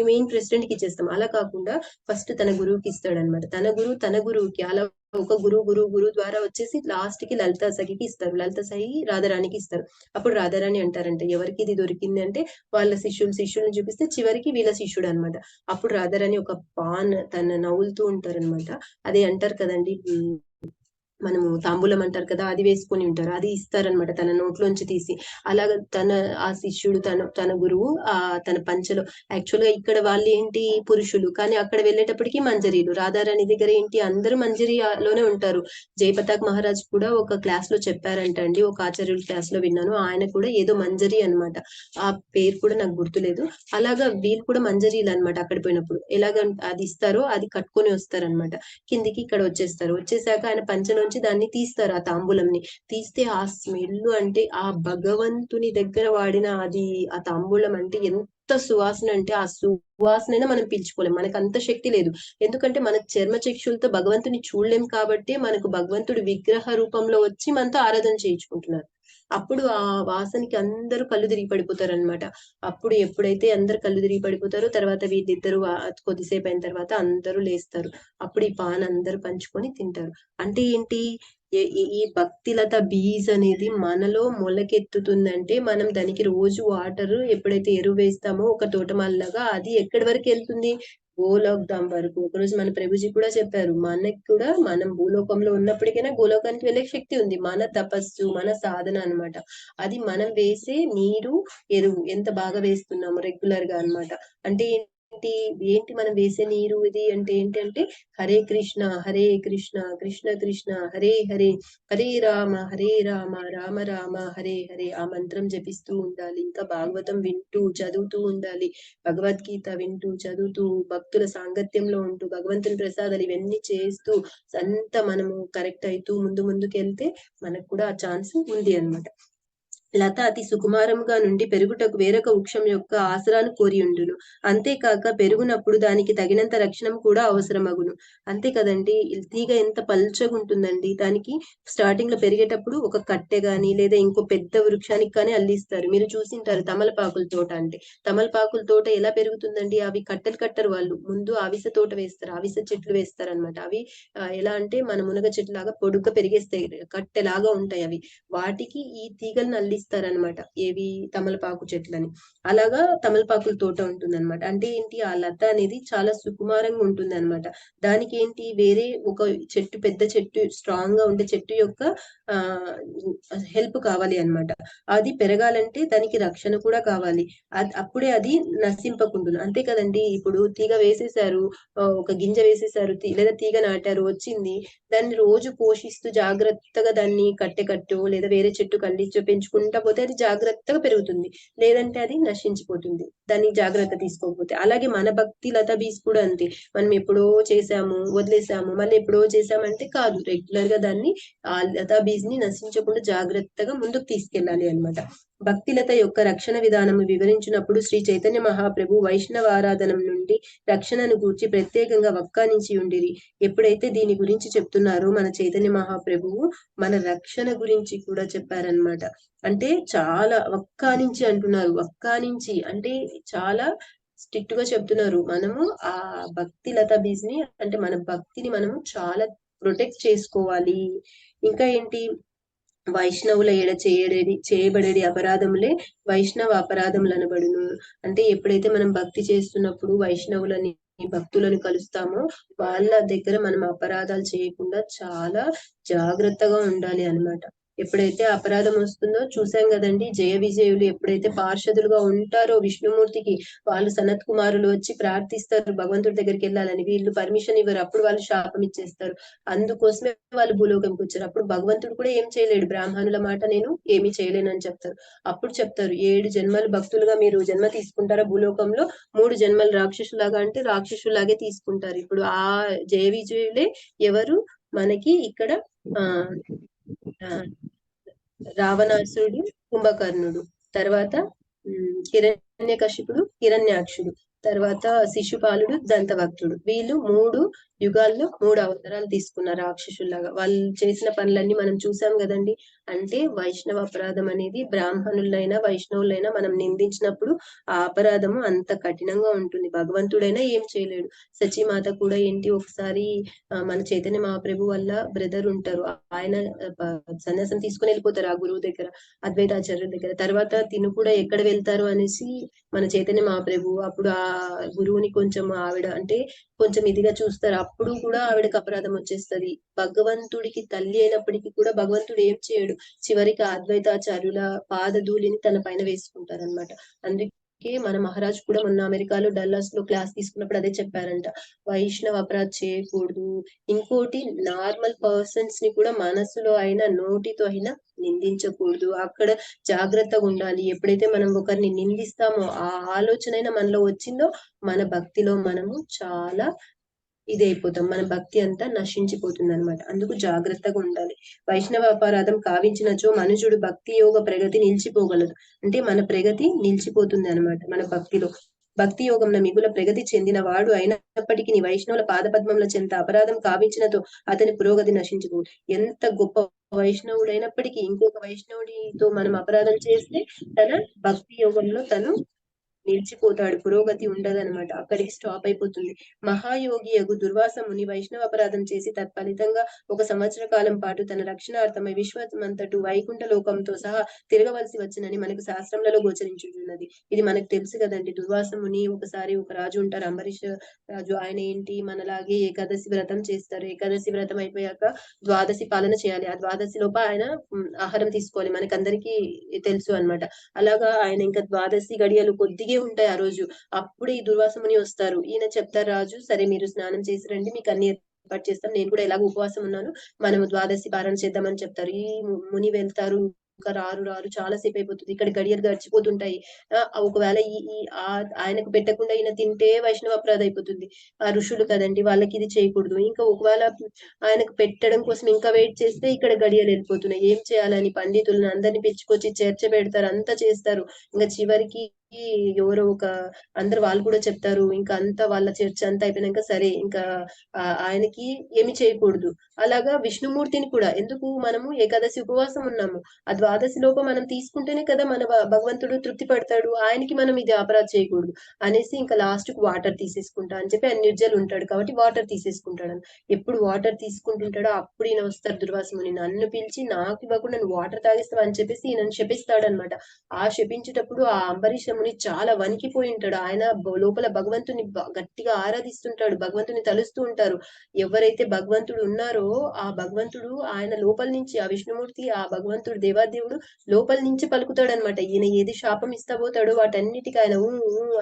మెయిన్ ప్రెసిడెంట్‌కి ఇచ్చేస్తాం. అలా కాకుండా ఫస్ట్ తన గురువుకి ఇస్తాడన్నమాట. తన గురువుకి అలా ఒక గురువు ద్వారా వచ్చేసి లాస్ట్‌కి లలితా సఖికి ఇస్తారు. లలితా సఖి రాధారాణికి ఇస్తారు. అప్పుడు రాధారాణి అంటారంట ఎవరికి ఇది దొరికింది అంటే వాళ్ళ శిష్యుల్ని చూపిస్తే చివరికి వీళ్ళ శిష్యుడన్నమాట. అప్పుడు రాధారాణి ఒక తను నవ్వులుతూ ఉంటారన్నమాట. అదే అంటారు కదండీ! మనము తాంబూలం అంటారు కదా! అది వేసుకొని ఉంటారు. అది ఇస్తారన్నమాట తన నోట్లోంచి తీసి. అలాగా ఆ శిష్యుడు తన గురువు తన పంచలో యాక్చువల్‌గా ఇక్కడ వాళ్ళేంటి పురుషులు. కానీ అక్కడ వెళ్ళేటప్పటికి మంజరీలు. రాధారాణి దగ్గర ఏంటి అందరూ మంజరిలోనే ఉంటారు. జయపతాక్ మహారాజ్ కూడా ఒక క్లాస్‌లో చెప్పారంట అండి. ఒక ఆచార్యుల క్లాస్‌లో విన్నాను. ఆయన కూడా ఏదో మంజరి అన్నమాట. ఆ పేరు కూడా నాకు గుర్తులేదు. అలాగా వీళ్ళు కూడా మంజరీలన్నమాట అక్కడ పోయినప్పుడు. అది ఇస్తారో అది కట్టుకొని వస్తారన్నమాట. కిందికి ఇక్కడ వచ్చేస్తారు. వచ్చేసాక ఆయన పంచలోంచి దాన్ని తీస్తారు ఆ తాంబూలంని. తీస్తే ఆ స్మెల్ అంటే ఆ భగవంతుని దగ్గర వాడిన ఆ తాంబూలం అంటే ఎంత సువాసన అంటే ఆ సువాసనైనా మనం పీల్చుకోలేం. మనకంత శక్తి లేదు. ఎందుకంటే మన చర్మ చక్షులతో భగవంతుని చూడలేం కాబట్టే మనకు భగవంతుడు విగ్రహ రూపంలో వచ్చి మనతో ఆరాధన చేయించుకుంటున్నారు. అప్పుడు ఆ వాసనకి అందరూ కళ్ళు తిరిగి పడిపోతారన్నమాట. అప్పుడు ఎప్పుడైతే అందరూ కళ్ళు తిరిగి పడిపోతారో తర్వాత వీళ్ళిద్దరూ కొద్దిసేపయిన తర్వాత అందరూ లేస్తారు. అప్పుడు ఈ అందరూ పంచుకొని తింటారు. అంటే ఏంటి? ఈ భక్తిలత బీజ్ అనేది మనలో మొలకెత్తుతుందంటే, మనం దానికి రోజు ఎప్పుడైతే ఎరువేస్తామో ఒక తోటమాలిలాగా అది ఎక్కడి వరకెళ్తుంది? గోలోకధామ్ వరకు. ఒకరోజు మన ప్రభుజీ కూడా చెప్పారు. మనకి కూడా మనం భూలోకంలో ఉన్నప్పటికైనా గోలోకానికి వెళ్ళే శక్తి ఉంది. మన తపస్సు, మన సాధన అన్నమాట. అది మనం వేసే నీరు, ఎరువు ఎంత బాగా వేస్తున్నాము రెగ్యులర్‌గా అన్నమాట. అంటే ఏంటి మనం వేసే నీరు ఇది అంటే ఏంటంటే హరే కృష్ణ, కృష్ణ కృష్ణ హరే హరే, హరే రామ, రామ రామ హరే హరే ఆ మంత్రం జపిస్తూ ఉండాలి. ఇంకా భాగవతం వింటూ, చదువుతూ ఉండాలి. భగవద్గీత వింటూ, చదువుతూ, భక్తుల సాంగత్యంలో ఉంటూ, భగవంతుని ప్రసాదాలు ఇవన్నీ చేస్తూ అంతా మనము కరెక్ట్ అయితూ ముందుకెళ్తే మనకు కూడా ఆ ఛాన్స్ ఉంది అన్నమాట. లత అతి సుకుమారముగా నుండి పెరుగుటకు వేరొక వృక్షం యొక్క ఆసరాను కోరియుండును. అంతేకాక పెరుగునప్పుడు దానికి తగినంత రక్షణం కూడా అవసరమగును. అంతే కదండీ! తీగ ఎంత పల్చగుంటుందండి. దానికి స్టార్టింగ్‌లో పెరిగేటప్పుడు ఒక కట్టె గాని, లేదా ఇంకో పెద్ద వృక్షానికి కానీ అల్లిస్తారు. మీరు చూసింటారు తమలపాకుల తోట అంటే. తమలపాకుల తోట ఎలా పెరుగుతుందండి? అవి కట్టెలు కట్టరు వాళ్ళు. ముందు అవిసె తోట వేస్తారు. అవిసె చెట్లు వేస్తారనమాట. అవి ఎలా అంటే మన మునగ చెట్టులాగా పొడుగ్గా పెరిగేస్తాయి. కట్టెలాగా ఉంటాయవి. వాటికి ఈ తీగలను అల్లిస్తారనమాట. ఏవి తమలపాకు చెట్లని. అలాగా తమలపాకుల తోట ఉంటుందనమాట. అంటే ఏంటి ఆ లత అనేది చాలా సుకుమారంగా ఉంటుందనమాట. దానికేంటి వేరే ఒక చెట్టు పెద్ద చెట్టు స్ట్రాంగ్‌గా ఉండే చెట్టు యొక్క ఆహ్, హెల్ప్ కావాలి అన్నమాట. అది పెరగాలంటే దానికి రక్షణ కూడా కావాలి. అప్పుడే అది నశింపకుండును. అంతే కదండీ! ఇప్పుడు తీగ వేసేసారు. ఒక గింజ వేసేసారు. లేదా తీగ నాటారు వచ్చింది. దాన్ని రోజు పోషిస్తూ జాగ్రత్తగా దాన్ని కట్టెకట్టో లేదా వేరే చెట్టు కల్లిచ్చో పెంచుకుంటా పోతే అది జాగ్రత్తగా పెరుగుతుంది. లేదంటే అది నశించిపోతుంది. దాన్ని జాగ్రత్త తీసుకోకపోతే. అలాగే మన భక్తి లతా బీజ్ కూడా అంతే. మనం ఎప్పుడో చేసాము, వదిలేసాము, మళ్ళీ ఎప్పుడో చేసామంటే కాదు. రెగ్యులర్‌గా దాన్ని ఆ లతా బీజ్‌ని నశించకుండా జాగ్రత్తగా ముందుకు తీసుకెళ్ళాలి అన్నమాట. భక్తిలత యొక్క రక్షణ విధానము వివరించినప్పుడు శ్రీ చైతన్య మహాప్రభు వైష్ణవ ఆరాధనం నుండి రక్షణను గూర్చి ప్రత్యేకంగా వక్కానించి ఉండిరి. ఎప్పుడైతే దీని గురించి చెప్తున్నారో మన చైతన్య మహాప్రభువు మన రక్షణ గురించి కూడా చెప్పారనమాట. అంటే చాలా వక్కానించి అంటున్నారు. వక్కానించి అంటే చాలా స్ట్రిక్ట్ గా చెప్తున్నారు. మనము ఆ భక్తి లత బీజ్‌ని అంటే మన భక్తిని మనము చాలా ప్రొటెక్ట్ చేసుకోవాలి. ఇంకా ఏంటి వైష్ణవుల ఎడ చేయబడేది అపరాధములే వైష్ణవ అపరాధములనబడును. అంటే ఎప్పుడైతే మనం భక్తి చేస్తున్నప్పుడు వైష్ణవులని భక్తులను కలుస్తామో వాళ్ళ దగ్గర మనం అపరాధాలు చేయకుండా చాలా జాగ్రత్తగా ఉండాలి అన్నమాట. ఎప్పుడైతే అపరాధం వస్తుందో చూసాం గదండీ! జయ విజయులు ఎప్పుడైతే పార్షదులుగా ఉంటారో విష్ణుమూర్తికి వాళ్ళు సనత్ కుమారులు వచ్చి ప్రార్థిస్తారు భగవంతుడి దగ్గరికెళ్ళాలని. వీళ్ళు పర్మిషన్ ఇవ్వరు. అప్పుడు వాళ్ళు శాపం ఇచ్చేస్తారు. అందుకోసమే వాళ్ళు భూలోకంకి వచ్చారు. అప్పుడు భగవంతుడు కూడా ఏం చేయలేడు. బ్రాహ్మణుల మాట నేను ఏమీ చేయలేనని చెప్తారు. అప్పుడు చెప్తారు 7 జన్మలు భక్తులుగా మీరు జన్మ తీసుకుంటారా భూలోకంలో? 3 జన్మలు రాక్షసులాగా అంటే రాక్షసుల్లాగే తీసుకుంటారు. ఇప్పుడు ఆ జయ విజయులే ఎవరు మనకి ఇక్కడ ఆహ్, ఆహ్, రావణాసురుడు, కుంభకర్ణుడు. తర్వాత హిరణ్యకశిపుడు, హిరణ్యాక్షుడు. తర్వాత శిశుపాలుడు, దంతవక్తుడు. వీళ్ళు 3 యుగాల్లో 3 అవతారాలు తీసుకున్న రాక్షసుల్లాగా. వాళ్ళు చేసిన పనులన్నీ మనం చూసాం గదండీ! అంటే వైష్ణవ అపరాధం అనేది బ్రాహ్మణులైనా, వైష్ణవులైనా మనం నిందించినప్పుడు ఆ అపరాధము అంత కఠినంగా ఉంటుంది. భగవంతుడైనా ఏం చేయలేడు. సచీమాత కూడా ఏంటి ఒకసారి మన చైతన్య మహాప్రభు వాళ్ళ బ్రదర్ ఉంటారు. ఆయన సన్యాసం తీసుకొని వెళ్ళిపోతారు ఆ గురువు దగ్గర. అద్వైతాచార్యుల దగ్గర. తర్వాత తిను కూడా ఎక్కడ వెళ్తారు అనేసి మన చైతన్య మహాప్రభు అప్పుడు ఆ గురువుని కొంచెం ఆవిడ అంటే కొంచెం ఇదిగా చూస్తారు. అప్పుడు కూడా ఆవిడకి అపరాధం వచ్చేస్తది. భగవంతుడికి తల్లి అయినప్పటికీ కూడా భగవంతుడు ఏం చేయడు. చివరికి ఆ అద్వైతాచార్యుల పాదధూళిని తన పైన వేసుకుంటారనమాట. అందుకే మన మహారాజ్ కూడా మొన్న అమెరికాలో డల్లాస్‌లో క్లాస్ తీసుకున్నప్పుడు అదే చెప్పారంట. వైష్ణవ అపరాధ్ చేయకూడదు. ఇంకోటి నార్మల్ పర్సన్స్‌ని కూడా మనసులో అయినా, నోటితో అయినా నిందించకూడదు. అక్కడ జాగ్రత్తగుండాలి. ఎప్పుడైతే మనం ఒకరిని నిందిస్తామో, ఆ ఆలోచనైనా మనలో వచ్చిందో, మన భక్తిలో మనము చాలా ఇదైపోతాం. మన భక్తి అంతా నశించిపోతుందనమాట. అందుకు జాగ్రత్తగా ఉండాలి. వైష్ణవ అపరాధం కావించినచో మనుజుడు భక్తి యోగ ప్రగతి నిలిచిపోగలదు. అంటే మన ప్రగతి నిలిచిపోతుందనమాట మన భక్తిలో. భక్తి యోగంన మిగుల ప్రగతి చెందిన వాడు అయినప్పటికీ వైష్ణవుల పాదపద్మముల చెంత అపరాధం కావించినతో అతని పురోగతి నశించిపోదు. ఎంత గొప్ప వైష్ణవుడైనప్పటికీ ఇంకొక వైష్ణవుడితో మనం అపరాధం చేస్తే తన భక్తి యోగంలో తను నిలిచిపోతాడు. పురోగతి ఉండదనమాట. అక్కడికి స్టాప్ అయిపోతుంది. మహాయోగి యగు దుర్వాస ముని వైష్ణవ అపరాధం చేసి తత్ఫలితంగా 1 సంవత్సర కాలం పాటు తన రక్షణార్థమై విశ్వమంతటు వైకుంఠ లోకంతో సహా తిరగవలసి వచ్చునని మనకు శాస్త్రములలో గోచరించుచున్నది. ఇది మనకు తెలుసు కదండీ! దుర్వాస ముని ఒకసారి ఒక రాజు ఉంటారు. అంబరీష రాజు. ఆయన ఏంటి మనలాగే ఏకాదశి వ్రతం చేస్తారు. ఏకాదశి వ్రతం అయిపోయాక ద్వాదశి పాలన చేయాలి. ఆ ద్వాదశి లోప ఆయన ఆహారం తీసుకోవాలి. మనకందరికీ తెలుసు అన్నమాట. అలాగా ఆయన ఇంకా ద్వాదశి గడియలు కొద్దిగే ఉంటాయి ఆ రోజు. అప్పుడే ఈ దుర్వాస ముని వస్తారు. ఈయన చెప్తారు రాజు, "సరే మీరు స్నానం చేసి రండి. మీకు అన్ని ఏర్పాటు చేస్తాం. నేను కూడా ఎలాగో ఉపవాసం ఉన్నాను. మనము ద్వాదశి పారణ చేద్దామని" చెప్తారు. ఈ ముని వెళ్తారు. ఇంకా రారు చాలా సేపు అయిపోతుంది. ఇక్కడ గడియలు గడిచిపోతుంటాయి. ఒకవేళ ఈ ఈ ఆయనకు పెట్టకుండా ఈయన తింటే వైష్ణవ అపరాధం అయిపోతుంది. ఆ ఋషులు కదండి, వాళ్ళకి ఇది చేయకూడదు. ఇంకా ఒకవేళ ఆయనకు పెట్టడం కోసం ఇంకా వెయిట్ చేస్తే ఇక్కడ గడియలు వెళ్ళిపోతున్నాయి. ఏం చేయాలని పండితులను అందరిని పిలుచుకొచ్చి చర్చ పెడతారు, అంతా చేస్తారు. ఇంకా చివరికి ఎవరో ఒక అందరు వాళ్ళు కూడా చెప్తారు. ఇంకా అంతా వాళ్ళ చర్చ అంతా అయిపోయినాక సరే ఇంకా ఆయనకి ఏమి చేయకూడదు. అలాగా విష్ణుమూర్తిని కూడా ఎందుకు మనము ఏకాదశి ఉపవాసం ఉన్నాము, ఆ ద్వాదశి లోపం మనం తీసుకుంటేనే కదా మన భగవంతుడు తృప్తి పడతాడు. ఆయనకి మనం ఇది అపరాధ చేయకూడదు అనేసి ఇంకా లాస్ట్ కు వాటర్ తీసేసుకుంటా అని చెప్పి ఆయన నిర్జలు ఉంటాడు కాబట్టి వాటర్ తీసేసుకుంటాడు. ఎప్పుడు వాటర్ తీసుకుంటుంటాడో అప్పుడు ఈయన వస్తారు దుర్వాసముని, నన్ను పిలిచి నాకు ఇవ్వకుండా నువ్వు వాటర్ తాగిస్తావు అని చెప్పేసి ఈయన శపిస్తాడనమాట. ఆ శపించేటప్పుడు ఆ అంబరీషముని చాలా వణికిపోయి ఉంటాడు. ఆయన లోపల భగవంతుని గట్టిగా ఆరాధిస్తుంటాడు, భగవంతుని తలుస్తూ ఉంటారు. ఎవరైతే భగవంతుడు ఉన్నారో ఆ భగవంతుడు ఆయన లోపల నుంచి, ఆ విష్ణుమూర్తి ఆ భగవంతుడు దేవాదేవుడు లోపల నుంచి పలుకుతాడు అనమాట. ఈయన ఏది శాపం ఇస్తబోతాడో వాటన్నిటికీ ఆయన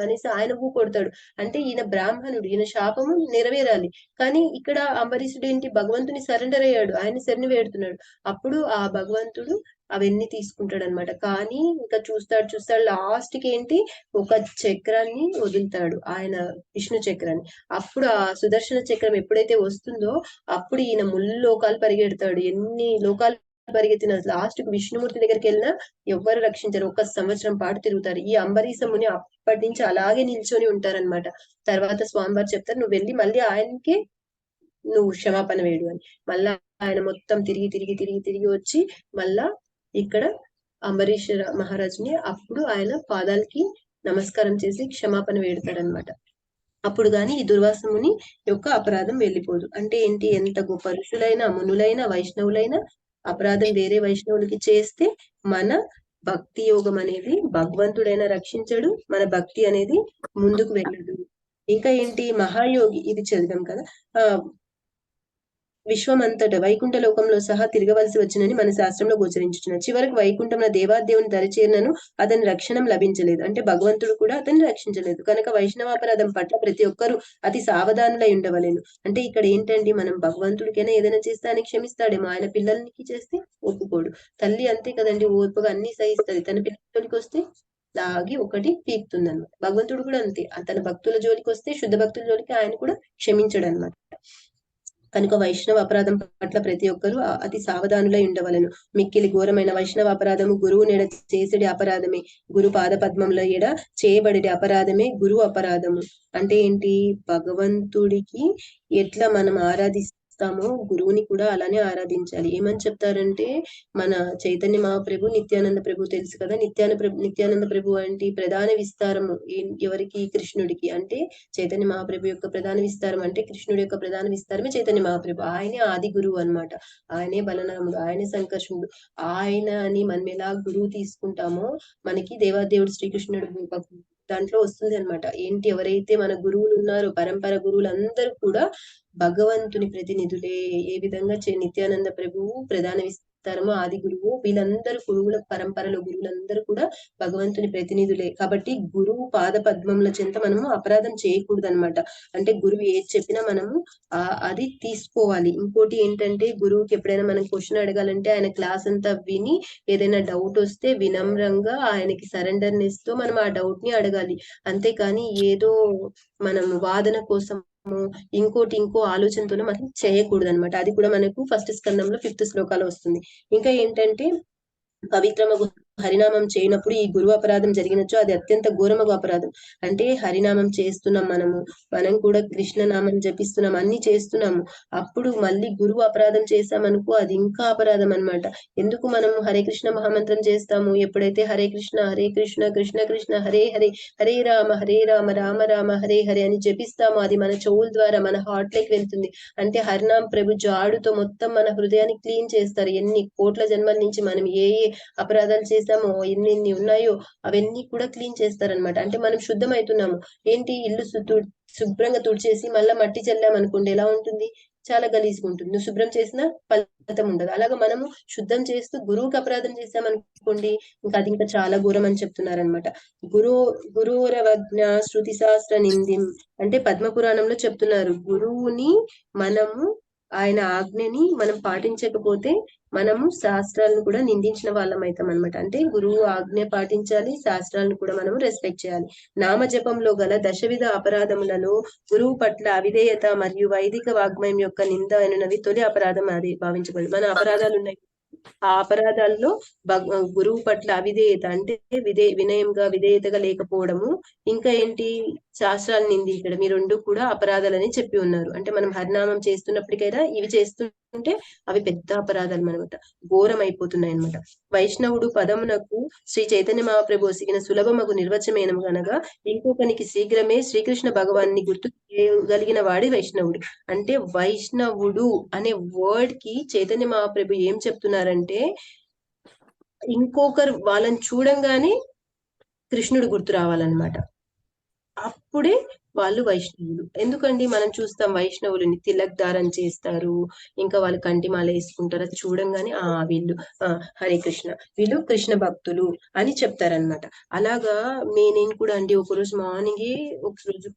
అనేసి ఆయన ఊ కొడతాడు. అంటే ఈయన బ్రాహ్మణుడు, ఈయన శాపము నెరవేరాలి. కానీ ఇక్కడ అంబరీషుడు ఏంటి, భగవంతుని సరెండర్ అయ్యాడు, ఆయన శరణు వేడుతున్నాడు. అప్పుడు ఆ భగవంతుడు అవన్నీ తీసుకుంటాడు అనమాట. కానీ ఇంకా చూస్తాడు లాస్ట్ కి ఏంటి, ఒక చక్రాన్ని వదులుతాడు ఆయన, విష్ణు చక్రాన్ని. అప్పుడు ఆ సుదర్శన చక్రం ఎప్పుడైతే వస్తుందో అప్పుడు ఈయన ముళ్ళు లోకాలు పరిగెడతాడు. ఎన్ని లోకాలు పరిగెత్తిన లాస్ట్ కు విష్ణుమూర్తి దగ్గరికి వెళ్ళినా ఎవ్వరు రక్షించారు. 1 సంవత్సరం పాటు తిరుగుతారు. ఈ అంబరీషముని అప్పటి నుంచి అలాగే నిల్చొని ఉంటారనమాట. తర్వాత స్వామివారు చెప్తారు, నువ్వు వెళ్ళి మళ్ళీ ఆయనకి నువ్వు క్షమాపణ వేడు అని. మళ్ళా ఆయన మొత్తం తిరిగి వచ్చి మళ్ళా ఇక్కడ అంబరీష్ మహారాజుని అప్పుడు ఆయన పాదాలకి నమస్కారం చేసి క్షమాపణ వేడతాడనమాట. అప్పుడు గాని ఈ దుర్వాసముని యొక్క అపరాధం వెళ్ళిపోదు. అంటే ఏంటి, ఎంత గొప్ప ఋషులైన మునులైన వైష్ణవులైన అపరాధం వేరే వైష్ణవులకి చేస్తే మన భక్తి యోగం అనేది భగవంతుడైనా రక్షించడు, మన భక్తి అనేది ముందుకు వెళ్ళదు. ఇంకా ఏంటి, మహాయోగి ఇది చదివాం కదా, విశ్వమంతట వైకుంఠ లోకంలో సహా తిరగవలసి వచ్చినని మన శాస్త్రంలో గోచరించుచున్నారు. చివరికి వైకుంఠంలో దేవాదేవుని దరిచేరినను అతని రక్షణం లభించలేదు. అంటే భగవంతుడు కూడా అతన్ని రక్షించలేదు. కనుక వైష్ణవాపరాధం పట్ల ప్రతి ఒక్కరూ అతి సావధానులై ఉండవలేను. అంటే ఇక్కడ ఏంటండి, మనం భగవంతుడికైనా ఏదైనా చేస్తే ఆయన క్షమిస్తాడేమో, ఆయన పిల్లలకి చేస్తే ఒప్పుకోడు. తల్లి అంతే కదండి, ఓర్పుగా అన్ని సహిస్తుంది. తన పిల్లలకి వస్తే లాగి ఒకటి పీక్తుంది అనమాట. భగవంతుడు కూడా అంతే, తన భక్తుల జోలికి వస్తే, శుద్ధ భక్తుల జోలికి ఆయన కూడా క్షమించడు అనమాట. కనుక వైష్ణవ అపరాధం పట్ల ప్రతి ఒక్కరూ అతి సావధానులై ఉండవలను. మిక్కిలి ఘోరమైన వైష్ణవ అపరాధము గురువు నెడ చేసేడి అపరాధమే, గురు పాద పద్మంలో ఎడ చేయబడి అపరాధమే గురు అపరాధము. అంటే ఏంటి, భగవంతుడికి ఎట్లా మనం ఆరాధిస్తామో గురువుని కూడా అలానే ఆరాధించాలి. ఏమని చెప్తారంటే, మన చైతన్య మహాప్రభు నిత్యానంద ప్రభు తెలుసు కదా, నిత్యానంద ప్రభు అంటే ప్రధాన విస్తారము ఎవరికి, కృష్ణుడికి. అంటే చైతన్య మహాప్రభు యొక్క ప్రధాన విస్తారం అంటే కృష్ణుడి యొక్క ప్రధాన విస్తారమే చైతన్య మహాప్రభు. ఆయనే ఆది గురువు అనమాట. ఆయనే బలరాముడు, ఆయనే సంకర్షణుడు. ఆయనని మనం ఎలా గురువు తీసుకుంటామో మనకి దేవాదేవుడు శ్రీకృష్ణుడు దాంట్లో వస్తుంది అనమాట. ఏంటి, ఎవరైతే మన గురువులు ఉన్నారో పరంపర గురువులందరూ కూడా భగవంతుని ప్రతినిధులే. ఏ విధంగా నిత్యానంద ప్రభువు ప్రధాన విస్తారము ఆది గురువు, వీళ్ళందరూ గురువుల పరంపరలో గురువులందరూ కూడా భగవంతుని ప్రతినిధులే. కాబట్టి గురువు పాద పద్మముల చెంత మనము అపరాధం చేయకూడదు అనమాట. అంటే గురువు ఏది చెప్పినా మనము అది తీసుకోవాలి. ఇంకోటి ఏంటంటే, గురువుకి ఎప్పుడైనా మనం క్వశ్చన్ అడగాలంటే ఆయన క్లాస్ అంతా విని ఏదైనా డౌట్ వస్తే వినమ్రంగా ఆయనకి సరెండర్నెస్ తో మనం ఆ డౌట్ ని అడగాలి. అంతేకాని ఏదో మనం వాదన కోసం ఇంకో ఆలోచనతో మనం చేయకూడదు అనమాట. అది కూడా మనకు ఫస్ట్ స్కందంలో 5th శ్లోకాలో వస్తుంది. ఇంకా ఏంటంటే, పవిత్రమగు హరినామం చేయనప్పుడు ఈ గురువు అపరాధం జరిగినచో అది అత్యంత ఘోరమగు అపరాధం. అంటే హరినామం చేస్తున్నాం, మనం కూడా కృష్ణనామం జపిస్తున్నాం, అన్ని చేస్తున్నాము. అప్పుడు మళ్ళీ గురువు అపరాధం చేశామనుకో అది ఇంకా అపరాధం అనమాట. ఎందుకు మనము హరే కృష్ణ మహామంత్రం చేస్తాము, ఎప్పుడైతే హరే కృష్ణ కృష్ణ కృష్ణ హరే హరే హరే రామ రామ రామ హరే హరే అని జపిస్తాము, అది మన చెవుల ద్వారా మన హార్ట్ లోకి వెళ్తుంది. అంటే హరినామ ప్రభు జాడుతో మొత్తం మన హృదయాన్ని క్లీన్ చేస్తారు. ఎన్ని కోట్ల జన్మల నుంచి మనం ఏ అపరాధాలు చేసామో, ఎన్ని ఉన్నాయో అవన్నీ కూడా క్లీన్ చేస్తారనమాట. అంటే మనం శుద్ధమవుతున్నాము. ఏంటి, ఇల్లు శుభ్రంగా తుడిచేసి మళ్ళీ మట్టి చల్లామనుకోండి ఎలా ఉంటుంది, చాలా గలీజ్గా ఉంటుంది. నువ్వు శుభ్రం చేసినా ఫలితం ఉండదు. అలాగా మనము శుద్ధం చేస్తూ గురువుకి అపరాధం చేసామనుకోండి ఇంకా అది ఇంకా చాలా ఘోరం అని చెప్తున్నారనమాట. గురువురవజ్ఞ శృతి శాస్త్ర నిందిం అంటే పద్మపురాణంలో చెప్తున్నారు, గురువుని మనము ఆయన ఆజ్ఞని మనం పాటించకపోతే మనము శాస్త్రాలను కూడా నిందించిన వాళ్ళం అవుతాం అనమాట. అంటే గురువు ఆజ్ఞ పాటించాలి, శాస్త్రాలను కూడా మనము రెస్పెక్ట్ చేయాలి. నామజపంలో గల దశవిధ అపరాధములలో గురువు పట్ల అవిధేయత మరియు వైదిక వాగ్మయం యొక్క నింద అయినవి తొలి అపరాధం అది భావించబడి. మన అపరాధాలు ఉన్నాయి, ఆ అపరాధాల్లో గురువు పట్ల అవిధేయత అంటే వినయంగా విధేయతగా లేకపోవడము, ఇంకా ఏంటి శాస్త్రాలు నిందించడం, ఈ రెండు కూడా అపరాధాలని చెప్పి ఉన్నారు. అంటే మనం హరినామం చేస్తున్నప్పటికైనా ఇవి చేస్తుంటే అవి పెద్ద అపరాధాలు అనమాట, ఘోరం అయిపోతున్నాయి అనమాట. వైష్ణవుడు పదమునకు శ్రీ చైతన్య మహాప్రభు సిగిన సులభమగు నిర్వచమేనం గనగా ఇంకొకనికి శీఘ్రమే శ్రీకృష్ణ భగవాన్ని గుర్తు చేయగలిగిన వాడి వైష్ణవుడు. అంటే వైష్ణవుడు అనే వర్డ్ కి చైతన్య మహాప్రభు ఏం చెప్తున్నారంటే, ఇంకొకరు వాళ్ళని చూడంగానే కృష్ణుడు గుర్తు రావాలన్నమాట, అప్పుడే వాళ్ళు వైష్ణవులు. ఎందుకండి మనం చూస్తాం వైష్ణవులని తిలక్ దారం చేస్తారు, ఇంకా వాళ్ళు కంటిమాల వేసుకుంటారు, అది చూడంగానే వీళ్ళు హరే కృష్ణ, వీళ్ళు కృష్ణ భక్తులు అని చెప్తారనమాట. అలాగా నేను కూడా అండి ఒకరోజు మార్నింగ్ ఒక రోజు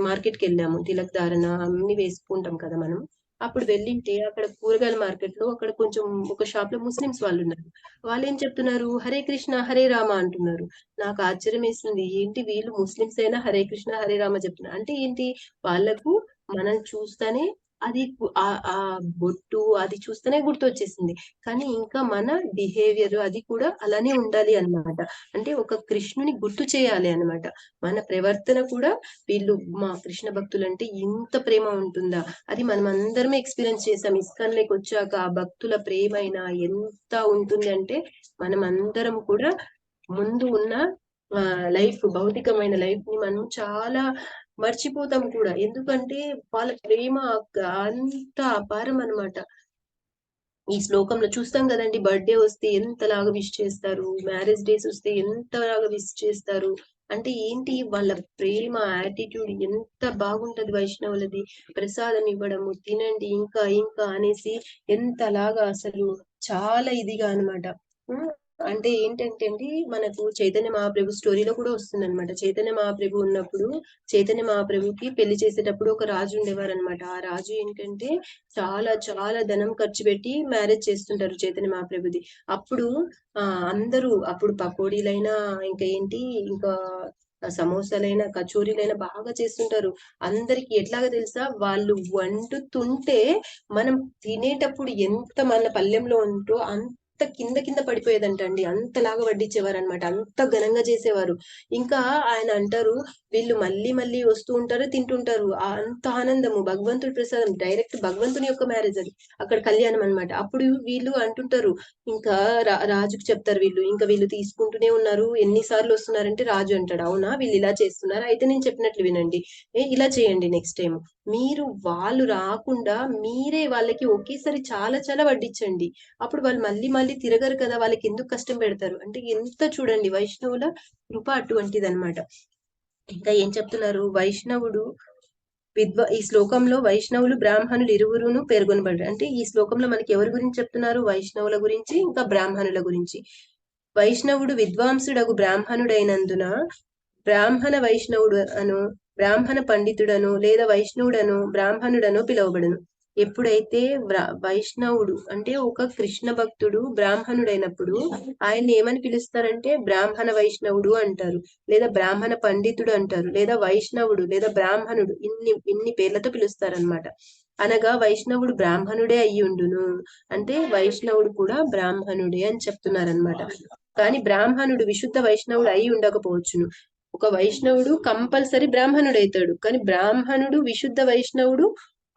మార్కెట్కి వెళ్ళాము, తిలక్ దారణ అన్ని వేసుకుంటాం కదా మనం. అప్పుడు వెళ్ళింటే అక్కడ కూరగాయల మార్కెట్ లో అక్కడ కొంచెం ఒక షాప్ లో ముస్లిమ్స్ వాళ్ళు ఉన్నారు. వాళ్ళు ఏం చెప్తున్నారు, హరే కృష్ణ హరే రామ అంటున్నారు. నాకు ఆశ్చర్యం వేస్తుంది, ఏంటి వీళ్ళు ముస్లిమ్స్ అయినా హరే కృష్ణ హరే రామ చెప్తున్నారు అంటే ఏంటి, వాళ్ళకు మనం చూస్తేనే అది ఆ బొట్టు అది చూస్తేనే గుర్తు వచ్చేసింది. కానీ ఇంకా మన బిహేవియర్ అది కూడా అలానే ఉండాలి అన్నమాట. అంటే ఒక కృష్ణుని గుర్తు చేయాలి అన్నమాట. మన ప్రవర్తన కూడా వీళ్ళు మా కృష్ణ భక్తులు అంటే ఇంత ప్రేమ ఉంటుందా, అది మనం అందరమే ఎక్స్పీరియన్స్ చేసాం. ఇస్కాన్లోకి వచ్చాక ఆ భక్తుల ప్రేమ అయినా ఎంత ఉంటుంది అంటే మనం అందరం కూడా ముందు ఉన్న లైఫ్, భౌతికమైన లైఫ్ ని మనం చాలా మర్చిపోతాం కూడా. ఎందుకంటే వాళ్ళ ప్రేమ అంత అపారం అన్నమాట. ఈ శ్లోకంలో చూస్తాం కదండి, బర్త్డే వస్తే ఎంతలాగా విష్ చేస్తారు, మ్యారేజ్ డేస్ వస్తే ఎంతలాగా విష్ చేస్తారు. అంటే ఏంటి, వాళ్ళ ప్రేమ యాటిట్యూడ్ ఎంత బాగుంటది వైష్ణవులది. ప్రసాదం ఇవ్వడము, తినండి ఇంకా ఇంకా అనేసి ఎంతలాగా అసలు చాలా ఇదిగా అనమాట. అంటే ఏంటంటే అండి, మనకు చైతన్య మహాప్రభు స్టోరీలో కూడా వస్తుంది అనమాట. చైతన్య మహాప్రభు ఉన్నప్పుడు చైతన్య మహాప్రభుకి పెళ్లి చేసేటప్పుడు ఒక రాజు ఉండేవారు అనమాట. ఆ రాజు ఏంటంటే చాలా చాలా ధనం ఖర్చు పెట్టి మ్యారేజ్ చేస్తుంటారు చైతన్య మహాప్రభుది. అప్పుడు అందరూ అప్పుడు పకోడీలైనా ఇంకా ఏంటి ఇంకా సమోసాలైనా కచోరీలైనా బాగా చేస్తుంటారు. అందరికి ఎట్లాగా తెలుసా, వాళ్ళు వండుతుంటే మనం తినేటప్పుడు ఎంత మన పల్లెంలో ఉంటో అంత కింద కింద పడిపోయేదంట అండి, అంతలాగా వడ్డించేవారు అనమాట, అంత ఘనంగా చేసేవారు. ఇంకా ఆయన అంటారు, వీళ్ళు మళ్ళీ మళ్ళీ వస్తూ ఉంటారు, తింటుంటారు, అంత ఆనందము, భగవంతుడి ప్రసాదం, డైరెక్ట్ భగవంతుని యొక్క మ్యారేజ్ అది, అక్కడ కళ్యాణం అనమాట. అప్పుడు వీళ్ళు అంటుంటారు, ఇంకా రాజుకు చెప్తారు, వీళ్ళు తీసుకుంటూనే ఉన్నారు, ఎన్నిసార్లు వస్తున్నారంటే రాజు అంటాడు, అవునా వీళ్ళు ఇలా చేస్తున్నారు, అయితే నేను చెప్పినట్లు వినండి, ఇలా చేయండి నెక్స్ట్ టైం, మీరు వాళ్ళు రాకుండా మీరే వాళ్ళకి ఒకేసారి చాలా చాలా వడ్డించండి, అప్పుడు వాళ్ళు మళ్ళీ మళ్ళీ తిరగరు కదా, వాళ్ళకి ఎందుకు కష్టం పెడతారు. అంటే ఎంత చూడండి వైష్ణవుల కృప అటువంటిది అనమాట. ఇంకా ఏం చెప్తున్నారు, వైష్ణవుడు ఈ శ్లోకంలో వైష్ణవులు బ్రాహ్మణులు ఇరువురును పేర్కొనబడ్డారు. అంటే ఈ శ్లోకంలో మనకి ఎవరి గురించి చెప్తున్నారు, వైష్ణవుల గురించి ఇంకా బ్రాహ్మణుల గురించి. వైష్ణవుడు విద్వాంసుడగు బ్రాహ్మణుడైనందున బ్రాహ్మణ వైష్ణవుడు అను, బ్రాహ్మణ పండితుడను లేదా వైష్ణవుడను బ్రాహ్మణుడను పిలువబడును. ఎప్పుడైతే వైష్ణవుడు అంటే ఒక కృష్ణ భక్తుడు బ్రాహ్మణుడైనప్పుడు ఆయన్ని ఏమని పిలుస్తారంటే బ్రాహ్మణ వైష్ణవుడు అంటారు, లేదా బ్రాహ్మణ పండితుడు అంటారు, లేదా వైష్ణవుడు లేదా బ్రాహ్మణుడు, ఇన్ని పేర్లతో పిలుస్తారనమాట. అనగా వైష్ణవుడు బ్రాహ్మణుడే అయ్యుండును, అంటే వైష్ణవుడు కూడా బ్రాహ్మణుడే అని చెప్తున్నారనమాట. కానీ బ్రాహ్మణుడు విశుద్ధ వైష్ణవుడు అయి ఉండకపోవచ్చును. ఒక వైష్ణవుడు కంపల్సరీ బ్రాహ్మణుడు అవుతాడు, కానీ బ్రాహ్మణుడు విశుద్ధ వైష్ణవుడు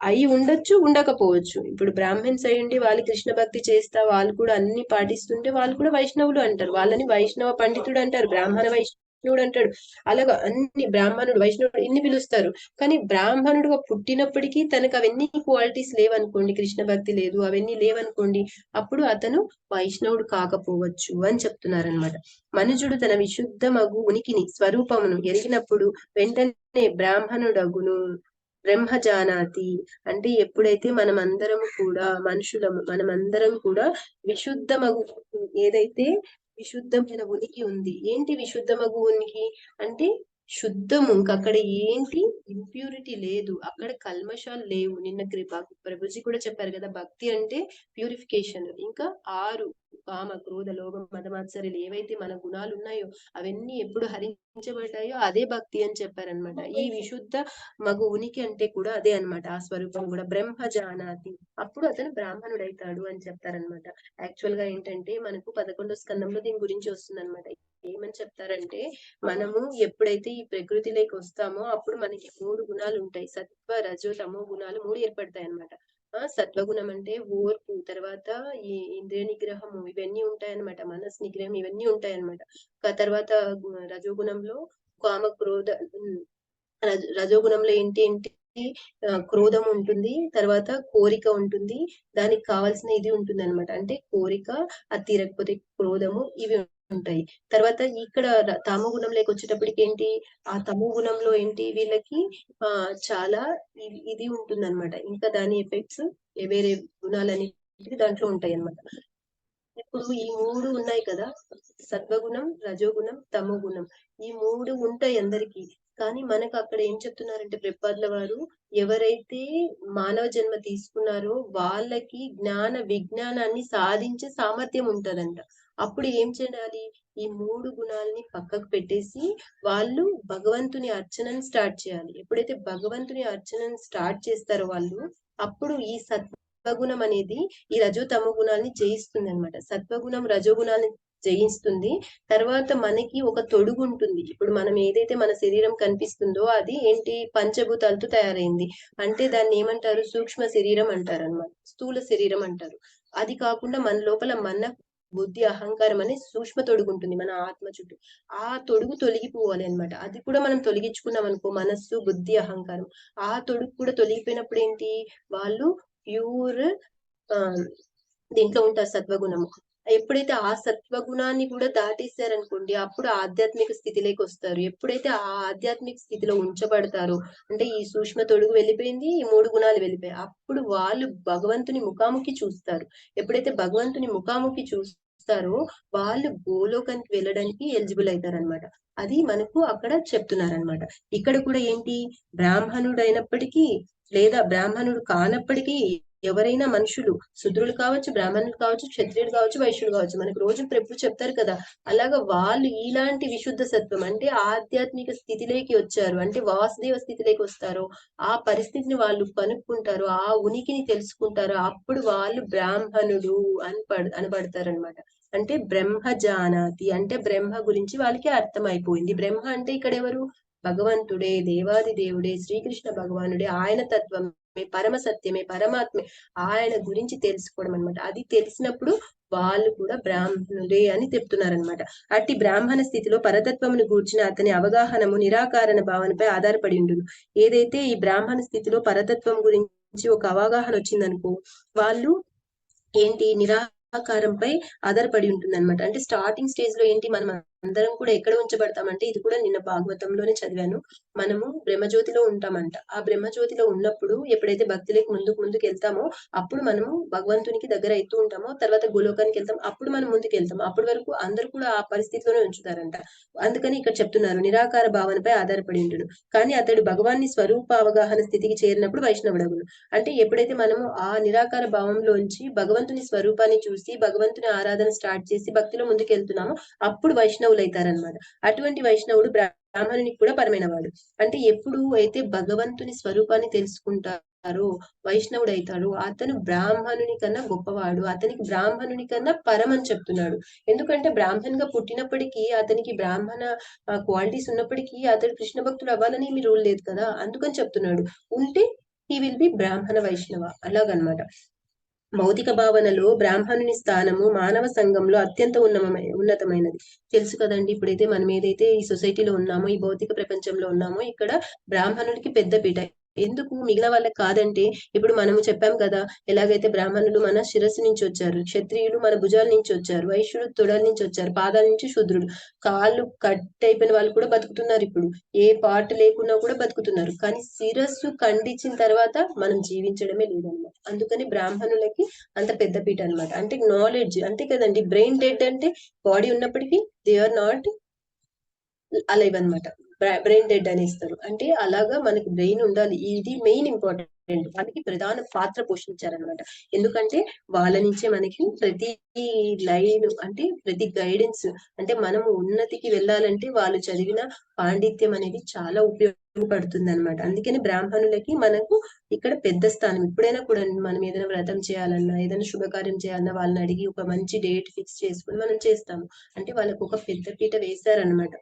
అయి ఉండొచ్చు ఉండకపోవచ్చు. ఇప్పుడు బ్రాహ్మణ్స్ అయ్యండి వాళ్ళు కృష్ణ భక్తి చేస్తా వాళ్ళు కూడా అన్ని పాటిస్తుంటే వాళ్ళు కూడా వైష్ణవులు అంటారు, వాళ్ళని వైష్ణవ పండితుడు అంటారు, బ్రాహ్మణ వైష్ణవుడు అంటాడు. అలాగా అన్ని బ్రాహ్మణుడు వైష్ణవుడు ఇన్ని పిలుస్తారు. కానీ బ్రాహ్మణుడుగా పుట్టినప్పటికీ తనకు అవన్నీ క్వాలిటీస్ లేవనుకోండి, కృష్ణ భక్తి లేదు అవన్నీ లేవనుకోండి, అప్పుడు అతను వైష్ణవుడు కాకపోవచ్చు అని చెప్తున్నారనమాట. మనుజుడు తన విశుద్ధ మగు ఉనికిని స్వరూపమును ఎరిగినప్పుడు వెంటనే బ్రాహ్మణుడగును. బ్రహ్మజానాతి అంటే ఎప్పుడైతే మనమందరం కూడా మనుషులము, మనమందరం కూడా విశుద్ధమగు ఏదైతే విశుద్ధమైన ఉనికి ఉంది. ఏంటి విశుద్ధమగు ఉనికి అంటే శుద్ధము. ఇంకక్కడ ఏంటి ఇంప్యూరిటీ లేదు. అక్కడ కల్మషాలు లేవు. నిన్న ప్రభుజీ కూడా చెప్పారు కదా, భక్తి అంటే ప్యూరిఫికేషన్. ఇంకా 6 కామ, క్రోధ, లోభం, మదమాత్సర్యాలు ఏవైతే మన గుణాలు ఉన్నాయో అవన్నీ ఎప్పుడు హరించబడ్డాయో అదే భక్తి అని చెప్పారనమాట. ఈ విశుద్ధ మగు ఉనికి అంటే కూడా అదే అనమాట. ఆ స్వరూపం కూడా బ్రహ్మ జానాతి, అప్పుడు అతను బ్రాహ్మణుడైతాడు అని చెప్తారనమాట. యాక్చువల్ గా ఏంటంటే మనకు 11వ స్కందంలో దీని గురించి వస్తుందన్నమాట. ఏమని చెప్తారంటే, మనము ఎప్పుడైతే ఈ ప్రకృతిలోకి వస్తామో అప్పుడు మనకి 3 గుణాలు ఉంటాయి. సత్వ, రజో, తమో గుణాలు 3 ఏర్పడతాయి అన్నమాట. సత్వగుణం అంటే ఓర్పు, తర్వాత ఈ ఇంద్రియ నిగ్రహము ఇవన్నీ ఉంటాయన్నమాట. మనస్ నిగ్రహం ఇవన్నీ ఉంటాయన్నమాట. తర్వాత రజోగుణంలో కామ, క్రోధ, రజోగుణంలో ఏంటి క్రోధం ఉంటుంది, తర్వాత కోరిక ఉంటుంది, దానికి కావాల్సిన ఇది ఉంటుంది అనమాట. అంటే కోరిక, అది తీరకపోతే క్రోధము, ఇవి ఉంటాయి. తర్వాత ఇక్కడ తమో గుణంలోకి వచ్చేటప్పటికి ఏంటి, ఆ తమో గుణంలో ఏంటి వీళ్ళకి చాలా ఇది ఉంటుంది అనమాట. ఇంకా దాని ఎఫెక్ట్స్ వేరే గుణాలని దాంట్లో ఉంటాయి అన్నమాట. ఇప్పుడు ఈ 3 ఉన్నాయి కదా, సత్వగుణం, రజోగుణం, తమో గుణం, ఈ 3 ఉంటాయి అందరికి. కానీ మనకు అక్కడ ఏం చెప్తున్నారంటే ప్రభుపాదుల వారు, ఎవరైతే మానవ జన్మ తీసుకున్నారో వాళ్ళకి జ్ఞాన విజ్ఞానాన్ని సాధించే సామర్థ్యం ఉంటదంట. అప్పుడు ఏం చేయాలి, ఈ 3 గుణాలని పక్కకు పెట్టేసి వాళ్ళు భగవంతుని అర్చనని స్టార్ట్ చేయాలి. ఎప్పుడైతే భగవంతుని అర్చనని స్టార్ట్ చేస్తారో వాళ్ళు, అప్పుడు ఈ సత్వగుణం అనేది ఈ రజో తమో గుణాలని జయిస్తుంది అనమాట. సత్వగుణం రజోగుణాలని జయిస్తుంది. తర్వాత మనకి ఒక తొడుగు ఉంటుంది. ఇప్పుడు మనం ఏదైతే మన శరీరం కనిపిస్తుందో అది ఏంటి, పంచభూతాలతో తయారైంది. అంటే దాన్ని ఏమంటారు, సూక్ష్మ శరీరం అంటారు అనమాట, స్థూల శరీరం అంటారు. అది కాకుండా మన లోపల మన బుద్ధి, అహంకారం అనే సూక్ష్మ తొడుగు ఉంటుంది మన ఆత్మ చుట్టూ. ఆ తొడుగు తొలగిపోవాలి అనమాట. అది కూడా మనం తొలగించుకున్నాం అనుకో, మనస్సు, బుద్ధి, అహంకారం, ఆ తొడుగు కూడా తొలగిపోయినప్పుడు ఏంటి, వాళ్ళు ప్యూర్ దీంట్లో ఉంటారు సత్వగుణము. ఎప్పుడైతే ఆ సత్వగుణాన్ని కూడా దాటేశారనుకోండి, అప్పుడు ఆధ్యాత్మిక స్థితిలోకి వస్తారు. ఎప్పుడైతే ఆ ఆధ్యాత్మిక స్థితిలో ఉంచబడతారో, అంటే ఈ సూక్ష్మ తొడుగు వెళ్ళిపోయింది, ఈ 3 గుణాలు వెళ్ళిపోయాయి, అప్పుడు వాళ్ళు భగవంతుని ముఖాముఖి చూస్తారు. ఎప్పుడైతే భగవంతుని ముఖాముఖి చూస్తారో వాళ్ళు గోలోకానికి వెళ్ళడానికి ఎలిజిబుల్ అవుతారనమాట. అది మనకు అక్కడ చెప్తున్నారనమాట. ఇక్కడ కూడా ఏంటి, బ్రాహ్మణుడైనప్పటికీ లేదా బ్రాహ్మణుడు కానప్పటికీ ఎవరైనా మనుషులు, శుద్రులు కావచ్చు, బ్రాహ్మణులు కావచ్చు, క్షత్రియులు కావచ్చు, వైశ్యులు కావచ్చు, మనకు రోజు ప్రభు చెప్తారు కదా, అలాగా వాళ్ళు ఇలాంటి విశుద్ధ సత్వం అంటే ఆధ్యాత్మిక స్థితిలోకి వచ్చారు, అంటే వాసుదేవ స్థితిలోకి వస్తారో ఆ పరిస్థితిని వాళ్ళు కనుక్కుంటారు, ఆ ఉనికిని తెలుసుకుంటారు, అప్పుడు వాళ్ళు బ్రాహ్మణుడు అనబడతారనమాట. అంటే బ్రహ్మ జానాతి అంటే బ్రహ్మ గురించి వాళ్ళకి అర్థమైపోయింది. బ్రహ్మ అంటే ఇక్కడ ఎవరు, భగవంతుడే, దేవాది దేవుడే, శ్రీకృష్ణ భగవానుడే, ఆయన తత్వమే, పరమ సత్యమే, పరమాత్మే, ఆయన గురించి తెలుసుకోవడం అనమాట. అది తెలిసినప్పుడు వాళ్ళు కూడా బ్రాహ్మణుడే అని చెప్తున్నారనమాట. అట్టి బ్రాహ్మణ స్థితిలో పరతత్వమును గూర్చిన అతని అవగాహనము నిరాకారణ భావనపై ఆధారపడి ఉండును. ఏదైతే ఈ బ్రాహ్మణ స్థితిలో పరతత్వం గురించి ఒక అవగాహన వచ్చిందనుకో, వాళ్ళు ఏంటి నిరాకారంపై ఆధారపడి ఉంటుంది అనమాట. అంటే స్టార్టింగ్ స్టేజ్ లో ఏంటి, మనం అందరం కూడా ఎక్కడ ఉంచబడతామంటే, ఇది కూడా నిన్న భాగవతంలోనే చదివాను, మనము బ్రహ్మజ్యోతిలో ఉంటామంట. ఆ బ్రహ్మజ్యోతిలో ఉన్నప్పుడు ఎప్పుడైతే భక్తులకి ముందుకు వెళ్తామో అప్పుడు మనము భగవంతునికి దగ్గర అవుతూ ఉంటామో, తర్వాత గోలోకానికి వెళ్తాం, అప్పుడు మనం ముందుకు వెళ్తాం. అప్పటి వరకు అందరూ కూడా ఆ పరిస్థితిలోనే ఉంచుతారంట. అందుకని ఇక్కడ చెప్తున్నారు నిరాకార భావనపై ఆధారపడి ఉండును. కానీ అతడు భగవాన్ని స్వరూప అవగాహన స్థితికి చేరినప్పుడు వైష్ణవుడగును. అంటే ఎప్పుడైతే మనము ఆ నిరాకార భావంలోంచి భగవంతుని స్వరూపాన్ని చూసి భగవంతుని ఆరాధన స్టార్ట్ చేసి భక్తిలో ముందుకు వెళ్తున్నామో అప్పుడు వైష్ణవులు అవుతారనమాట. అటువంటి వైష్ణవుడు బ్రాహ్మణునికి కూడా పరమైన వాడు. అంటే ఎప్పుడు అయితే భగవంతుని స్వరూపాన్ని తెలుసుకుంటారో వైష్ణవుడు అవుతాడు, అతను బ్రాహ్మణుని కన్నా గొప్పవాడు, అతనికి బ్రాహ్మణుని కన్నా పరం అని చెప్తున్నాడు. ఎందుకంటే బ్రాహ్మణ్గా పుట్టినప్పటికీ అతనికి బ్రాహ్మణ క్వాలిటీస్ ఉన్నప్పటికీ అతడు కృష్ణ భక్తుడు అవ్వాలని ఏమి రూల్ లేదు కదా, అందుకని చెప్తున్నాడు. ఉంటే హీ విల్ బి బ్రాహ్మణ వైష్ణవ, అలాగనమాట. భౌతిక భావనలో బ్రాహ్మణుని స్థానము మానవ సంఘంలో అత్యంత ఉన్నతమైనది. తెలుసు కదండి, ఇప్పుడైతే మనం ఏదైతే ఈ సొసైటీలో ఉన్నామో, ఈ భౌతిక ప్రపంచంలో ఉన్నామో, ఇక్కడ బ్రాహ్మణుడికి పెద్ద పీట. ఎందుకు మిగిలిన వాళ్ళకి కాదంటే, ఇప్పుడు మనము చెప్పాం కదా, ఎలాగైతే బ్రాహ్మణులు మన శిరస్సు నుంచి వచ్చారు, క్షత్రియులు మన భుజాల నుంచి వచ్చారు, వైశ్యులు తొడల నుంచి వచ్చారు, పాదాల నుంచి శూద్రుడు, కాళ్ళు కట్ అయిపోయిన వాళ్ళు కూడా బతుకుతున్నారు. ఇప్పుడు ఏ పార్ట్ లేకున్నా కూడా బతుకుతున్నారు. కానీ శిరస్సు ఖండించిన తర్వాత మనం జీవించడమే లేదన్నమాట. అందుకని బ్రాహ్మణులకి అంత పెద్ద పీట అనమాట. అంటే నాలెడ్జ్ అంటే కదండి, బ్రెయిన్ డెడ్ అంటే బాడీ ఉన్నప్పటికీ దే ఆర్ నాట్ అలైవ్ అనమాట. బ్రెయిన్ డెడ్ అనేస్తారు. అంటే అలాగా మనకి బ్రెయిన్ ఉండాలి. ఇది మెయిన్ ఇంపార్టెంట్. మనకి ప్రధాన పాత్ర పోషించారనమాట. ఎందుకంటే వాళ్ళ నుంచే మనకి ప్రతి లైన్ అంటే ప్రతి గైడెన్స్ అంటే మనము ఉన్నతికి వెళ్ళాలంటే వాళ్ళు చదివిన పాండిత్యం అనేది చాలా ఉపయోగపడుతుంది అనమాట. అందుకని బ్రాహ్మణులకి మనకు ఇక్కడ పెద్ద స్థానం. ఇప్పుడైనా కూడా మనం ఏదైనా వ్రతం చేయాలన్నా ఏదైనా శుభకార్యం చేయాలన్నా వాళ్ళని అడిగి ఒక మంచి డేట్ ఫిక్స్ చేసుకుని మనం చేస్తాము. అంటే వాళ్ళకు ఒక పెద్ద పీట వేశారనమాట.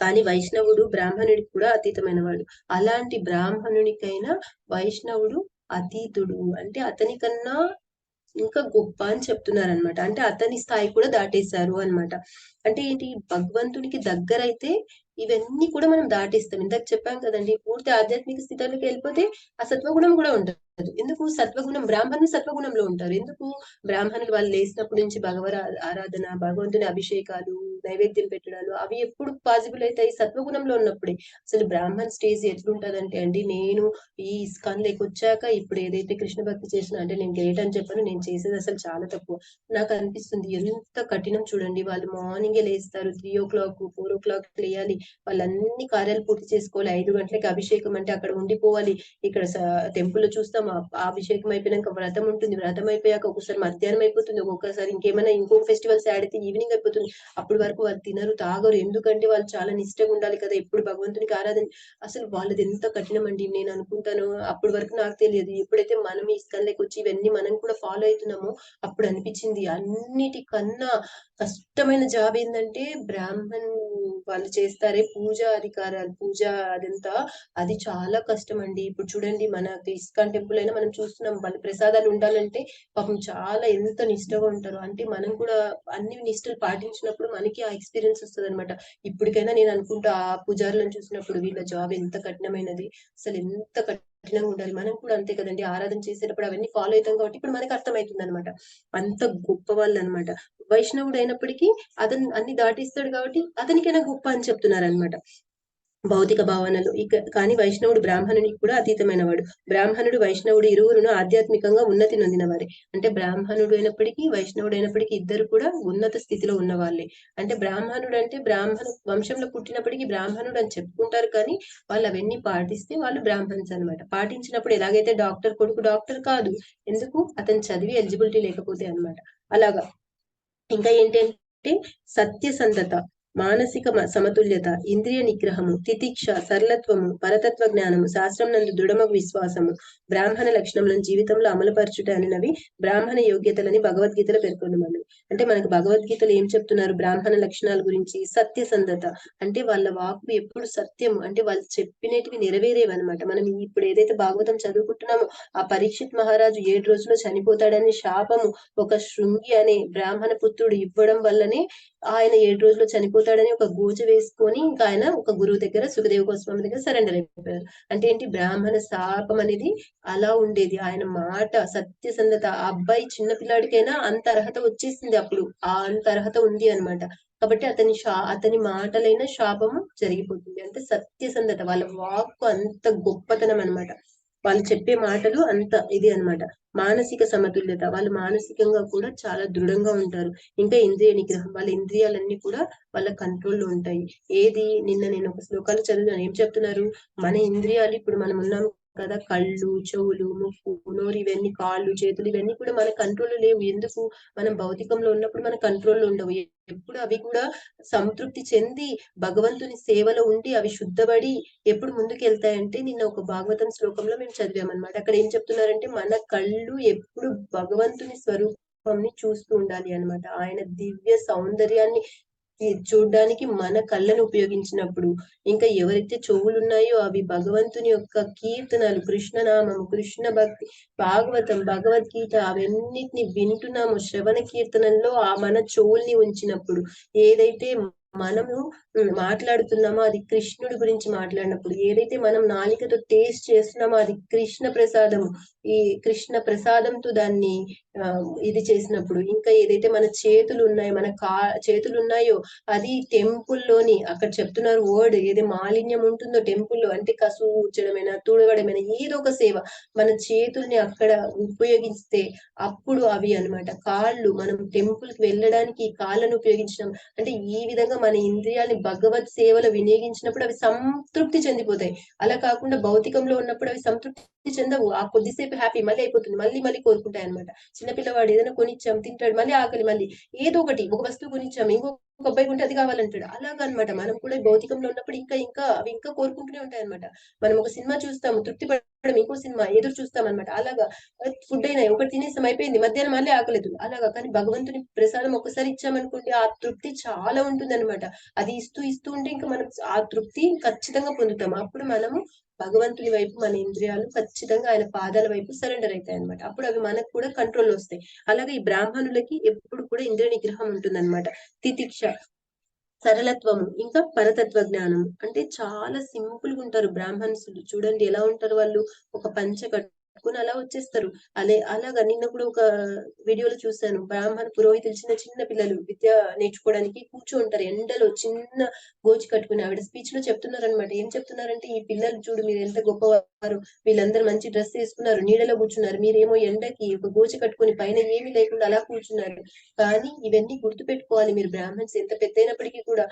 కానీ వైష్ణవుడు బ్రాహ్మణుడికి కూడా అతీతమైన వాడు. అలాంటి బ్రాహ్మణునికైనా వైష్ణవుడు అతీతుడు. అంటే అతని కన్నా ఇంకా గొప్ప అని చెప్తున్నారనమాట. అంటే అతని స్థాయి కూడా దాటేశారు అనమాట. అంటే ఏంటి భగవంతునికి దగ్గరైతే ఇవన్నీ కూడా మనం దాటేస్తాం. ఇందాక చెప్పాం కదండి, పూర్తి ఆధ్యాత్మిక స్థితిలోకి వెళ్ళిపోతే ఆ సత్వగుణం కూడా ఉండదు. ఎందుకు సత్వగుణం బ్రాహ్మణులు సత్వగుణంలో ఉంటారు. ఎందుకు బ్రాహ్మణులు వాళ్ళు లేచినప్పటి నుంచి ఆరాధన, భగవంతుని అభిషేకాలు, నైవేద్యం పెట్టడాలు అవి ఎప్పుడు పాసిబుల్ అవుతాయి? సత్వగుణంలో ఉన్నప్పుడే. అసలు బ్రాహ్మణ్ స్టేజ్ ఎట్లుంటదంటే అండి, నేను ఈ ఇస్కాన్ లేకి వచ్చాక ఇప్పుడు ఏదైతే కృష్ణ భక్తి చేసినా అంటే నేను గ్రేట్ అని చెప్పను, నేను చేసేది అసలు చాలా తక్కువ. నాకు అనిపిస్తుంది ఎంత కఠినం చూడండి. వాళ్ళు మార్నింగే లేస్తారు, 3 o'clock 4 o'clock లేయాలి, వాళ్ళన్ని కార్యాలు పూర్తి చేసుకోవాలి. 5 గంటలకి అభిషేకం అంటే అక్కడ ఉండిపోవాలి. ఇక్కడ టెంపుల్ లో చూస్తాం అభిషేకం అయిపోయినాక వ్రతం ఉంటుంది, వ్రతం అయిపోయాక ఒకసారి మధ్యాహ్నం అయిపోతుంది, ఒక్కొక్కసారి ఇంకేమైనా ఇంకొక ఫెస్టివల్స్ యాడ్ అయితే ఈవినింగ్ అయిపోతుంది. అప్పటి వరకు వాళ్ళు తినరు తాగరు. ఎందుకంటే వాళ్ళు చాలా నిష్టగా ఉండాలి కదా, ఎప్పుడు భగవంతునికి ఆరాధన. అసలు వాళ్ళది ఎంత కఠినం అండి. నేను అనుకుంటాను అప్పటి వరకు నాకు తెలియదు, ఎప్పుడైతే మనం ఈ ఇస్కాన్లోకి వచ్చి ఇవన్నీ మనం కూడా ఫాలో అవుతున్నామో అప్పుడు అనిపించింది అన్నిటికన్నా కష్టమైన జాబ్ ఏంటంటే బ్రాహ్మణ్ వాళ్ళు చేస్తారే పూజ అధికారాలు, పూజ అదంతా అది చాలా కష్టం అండి. ఇప్పుడు చూడండి మనకి ఇస్కాన్ టెంపుల్ అయినా మనం చూస్తున్నాం, వాళ్ళ ప్రసాదాలు ఉండాలంటే పాపం చాలా ఎంత నిష్టగా ఉంటారు. అంటే మనం కూడా అన్ని నిష్టలు పాటించినప్పుడు మనకి ఆ ఎక్స్పీరియన్స్ వస్తుంది అనమాట. ఇప్పటికైనా నేను అనుకుంటా ఆ పూజారులను చూసినప్పుడు వీళ్ళ జాబ్ ఎంత కఠినమైనది, అసలు ఎంత కఠినంగా ఉండాలి. మనం కూడా అంతే కదండి, ఆరాధన చేసేటప్పుడు అవన్నీ ఫాలో అవుతాం కాబట్టి ఇప్పుడు మనకి అర్థమవుతుంది అనమాట. అంత గొప్ప వాళ్ళు అనమాట. వైష్ణవుడు అయినప్పటికీ అతను అన్ని దాటిస్తాడు కాబట్టి అతనికైనా గొప్ప అని చెప్తున్నారు అనమాట. భౌతిక భావనలు కానీ వైష్ణవుడు బ్రాహ్మణునికి కూడా అతీతమైన వాడు. బ్రాహ్మణుడు వైష్ణవుడు ఇరువురును ఆధ్యాత్మికంగా ఉన్నతి నొందిన వారే. అంటే బ్రాహ్మణుడు అయినప్పటికీ వైష్ణవుడు అయినప్పటికీ ఇద్దరు కూడా ఉన్నత స్థితిలో ఉన్న వాళ్ళే. అంటే బ్రాహ్మణుడు అంటే బ్రాహ్మణ వంశంలో పుట్టినప్పటికీ బ్రాహ్మణుడు అని చెప్పుకుంటారు, కానీ వాళ్ళు అవన్నీ పాటిస్తే వాళ్ళు బ్రాహ్మణ్స్ అనమాట. పాటించినప్పుడు ఎలాగైతే డాక్టర్ కొడుకు డాక్టర్ కాదు, ఎందుకు అతను చదివి ఎలిజిబిలిటీ లేకపోతే అనమాట. అలాగా ఇంకా ఏంటంటే సత్యసంధత, మానసిక సమతుల్యత, ఇంద్రియ నిగ్రహము, తితిక్ష, సరళత్వము, పరతత్వ జ్ఞానము, శాస్త్రం నందు దృఢమగు విశ్వాసము, బ్రాహ్మణ లక్షణములను జీవితంలో అమలుపరచుట అనేవి బ్రాహ్మణ యోగ్యతలని భగవద్గీతలో పేర్కొన్నమని. అంటే మనకు భగవద్గీతలు ఏం చెప్తున్నారు బ్రాహ్మణ లక్షణాల గురించి? సత్యసంధత అంటే వాళ్ళ వాక్కు ఎప్పుడు సత్యము, అంటే వాళ్ళు చెప్పినటివి నెరవేరేవన్నమాట. మనం ఇప్పుడు ఏదైతే భాగవతం చదువుకుంటున్నామో ఆ పరీక్షిత్ మహారాజు 7 రోజుల్లో చనిపోతాడని శాపము ఒక శృంగి అనే బ్రాహ్మణ పుత్రుడు ఇవ్వడం వల్లనే ఆయన 7 రోజుల్లో చనిపోతాడని ఒక గూజ వేసుకొని ఇంకా ఆయన ఒక గురువు దగ్గర సుఖదేవ గోస్వామి దగ్గర సరెండర్ అయిపోయారు. అంటే ఏంటి బ్రాహ్మణ శాపం అనేది అలా ఉండేది. ఆయన మాట సత్యసంధత, ఆ అబ్బాయి చిన్న పిల్లాడికైనా అంత అర్హత వచ్చేసింది అప్పుడు, ఆ అంత అర్హత ఉంది అనమాట. కాబట్టి అతని మాటలైన శాపము జరిగిపోతుంది. అంటే సత్యసంధత, వాళ్ళ వాక్కు అంత గొప్పతనం అనమాట. వాళ్ళు చెప్పే మాటలు అంత ఇది అనమాట. మానసిక సమతుల్యత, వాళ్ళు మానసికంగా కూడా చాలా దృఢంగా ఉంటారు. ఇంకా ఇంద్రియ నిగ్రహం, వాళ్ళ ఇంద్రియాలన్నీ కూడా వాళ్ళ కంట్రోల్లో ఉంటాయి. ఏది నిన్న నేను ఒక శ్లోకాలు చదివాను, ఏం చెప్తున్నారు, మన ఇంద్రియాలు ఇప్పుడు మనం ఉన్నాం కదా, కళ్ళు, చెవులు, ముక్కు, నోరు, ఇవన్నీ కాళ్ళు, చేతులు, ఇవన్నీ కూడా మన కంట్రోల్లో లేవు. ఎందుకు? మనం భౌతికంలో ఉన్నప్పుడు మన కంట్రోల్లో ఉండవు. ఎప్పుడు అవి కూడా సంతృప్తి చెంది భగవంతుని సేవలో ఉండి అవి శుద్ధపడి ఎప్పుడు ముందుకు వెళ్తాయంటే, నిన్న ఒక భాగవతం శ్లోకంలో మేము చదివామన్నమాట. అక్కడ ఏం చెప్తున్నారంటే మన కళ్ళు ఎప్పుడు భగవంతుని స్వరూపాన్ని చూస్తూ ఉండాలి అనమాట. ఆయన దివ్య సౌందర్యాన్ని చూడ్డానికి మన కళ్ళను ఉపయోగించినప్పుడు, ఇంకా ఎవరైతే చెవులు ఉన్నాయో అవి భగవంతుని యొక్క కీర్తనలు, కృష్ణనామము, కృష్ణ భక్తి, భాగవతం, భగవద్గీత అవన్నిటిని వింటున్నాము శ్రవణ కీర్తనల్లో ఆ మన చెవుల్ని ఉంచినప్పుడు, ఏదైతే మనము మాట్లాడుతున్నామో అది కృష్ణుడి గురించి మాట్లాడినప్పుడు, ఏదైతే మనం నాలికతో టేస్ట్ చేస్తున్నామో అది కృష్ణ ప్రసాదము, ఈ కృష్ణ ప్రసాదంతో దాన్ని ఇది చేసినప్పుడు, ఇంకా ఏదైతే మన చేతులు ఉన్నాయో మన చేతులు ఉన్నాయో అది టెంపుల్లోని అక్కడ చెప్తున్నారు వర్డ్, ఏది మాలిన్యం ఉంటుందో టెంపుల్లో అంటే కసువు ఊడ్చడమైనా తుడవడమైనా ఏదో ఒక సేవ మన చేతుల్ని అక్కడ ఉపయోగిస్తే అప్పుడు అవి అనమాట. కాళ్ళు మనం టెంపుల్ కి వెళ్ళడానికి కాళ్ళను ఉపయోగించడం అంటే ఈ విధంగా మన ఇంద్రియాల్ని భగవత్ సేవలో వినియోగించినప్పుడు అవి సంతృప్తి చెందిపోతాయి. అలా కాకుండా భౌతికంలో ఉన్నప్పుడు అవి సంతృప్తి చెందవు. ఆ కొద్దిసేపు హ్యాపీ మళ్ళీ అయిపోతుంది. మళ్ళీ మళ్ళీ కోరుకుంటాయి అనమాట. చిన్నపిల్లవాడు ఏదైనా కొనిచ్చాం తింటాడు, మళ్ళీ ఆకలి, మళ్ళీ ఏదో ఒకటి ఒక వస్తువు కొనిచ్చాం ఇంకొక అబ్బాయి ఉంటే అది కావాలంటాడు. అలాగనమాట మనం కూడా భౌతికంలో ఉన్నప్పుడు ఇంకా ఇంకా అవి ఇంకా కోరుకుంటూనే ఉంటాయి అనమాట. మనం ఒక సినిమా చూస్తాము, తృప్తి పడడం, ఇంకో సినిమా ఎదురు చూస్తాం అనమాట. అలాగా ఫుడ్ అయినా ఒకటి తినేసాం అయిపోయింది, మధ్యాహ్నం మళ్ళీ ఆకలేదు అలాగా. కానీ భగవంతుని ప్రసాదం ఒక్కసారి ఇచ్చామనుకోండి ఆ తృప్తి చాలా ఉంటుందన్నమాట. అది ఇస్తూ ఇస్తూ ఉంటే ఇంకా మనం ఆ తృప్తి ఖచ్చితంగా పొందుతాం. అప్పుడు మనము భగవంతుని వైపు మన ఇంద్రియాలు ఖచ్చితంగా ఆయన పాదాల వైపు సరెండర్ అవుతాయి అనమాట. అప్పుడు అవి మనకు కూడా కంట్రోల్ వస్తాయి. అలాగే ఈ బ్రాహ్మణులకి ఎప్పుడు కూడా ఇంద్రియ నిగ్రహం ఉంటుందన్నమాట. తితిక్ష, సరళత్వము, ఇంకా పరతత్వ జ్ఞానం. అంటే చాలా సింపుల్ గా ఉంటారు బ్రాహ్మణ్సులు. చూడండి ఎలా ఉంటారు వాళ్ళు, ఒక పంచ కట్టుకుని అలా వచ్చేస్తారు. అలాగా నిన్న కూడా ఒక వీడియోలో చూశాను. బ్రాహ్మణ పురోహితులు చిన్న చిన్న పిల్లలు విద్య నేర్చుకోవడానికి కూర్చోంటారు ఎండలో, చిన్న గోచి కట్టుకుని. ఆవిడ స్పీచ్ లో చెప్తున్నారు అనమాట. ఏం చెప్తున్నారంటే, ఈ పిల్లలు చూడు మీరు ఎంత గొప్పవారు, వీళ్ళందరూ మంచి డ్రెస్ వేసుకున్నారు, నీడలో కూర్చున్నారు, మీరేమో ఎండకి ఒక గోచి కట్టుకుని పైన ఏమీ లేకుండా అలా కూర్చున్నారు. కానీ ఇవన్నీ గుర్తు పెట్టుకోవాలి మీరు బ్రాహ్మణ్స్ ఎంత పెద్దయినప్పటికీ కూడా.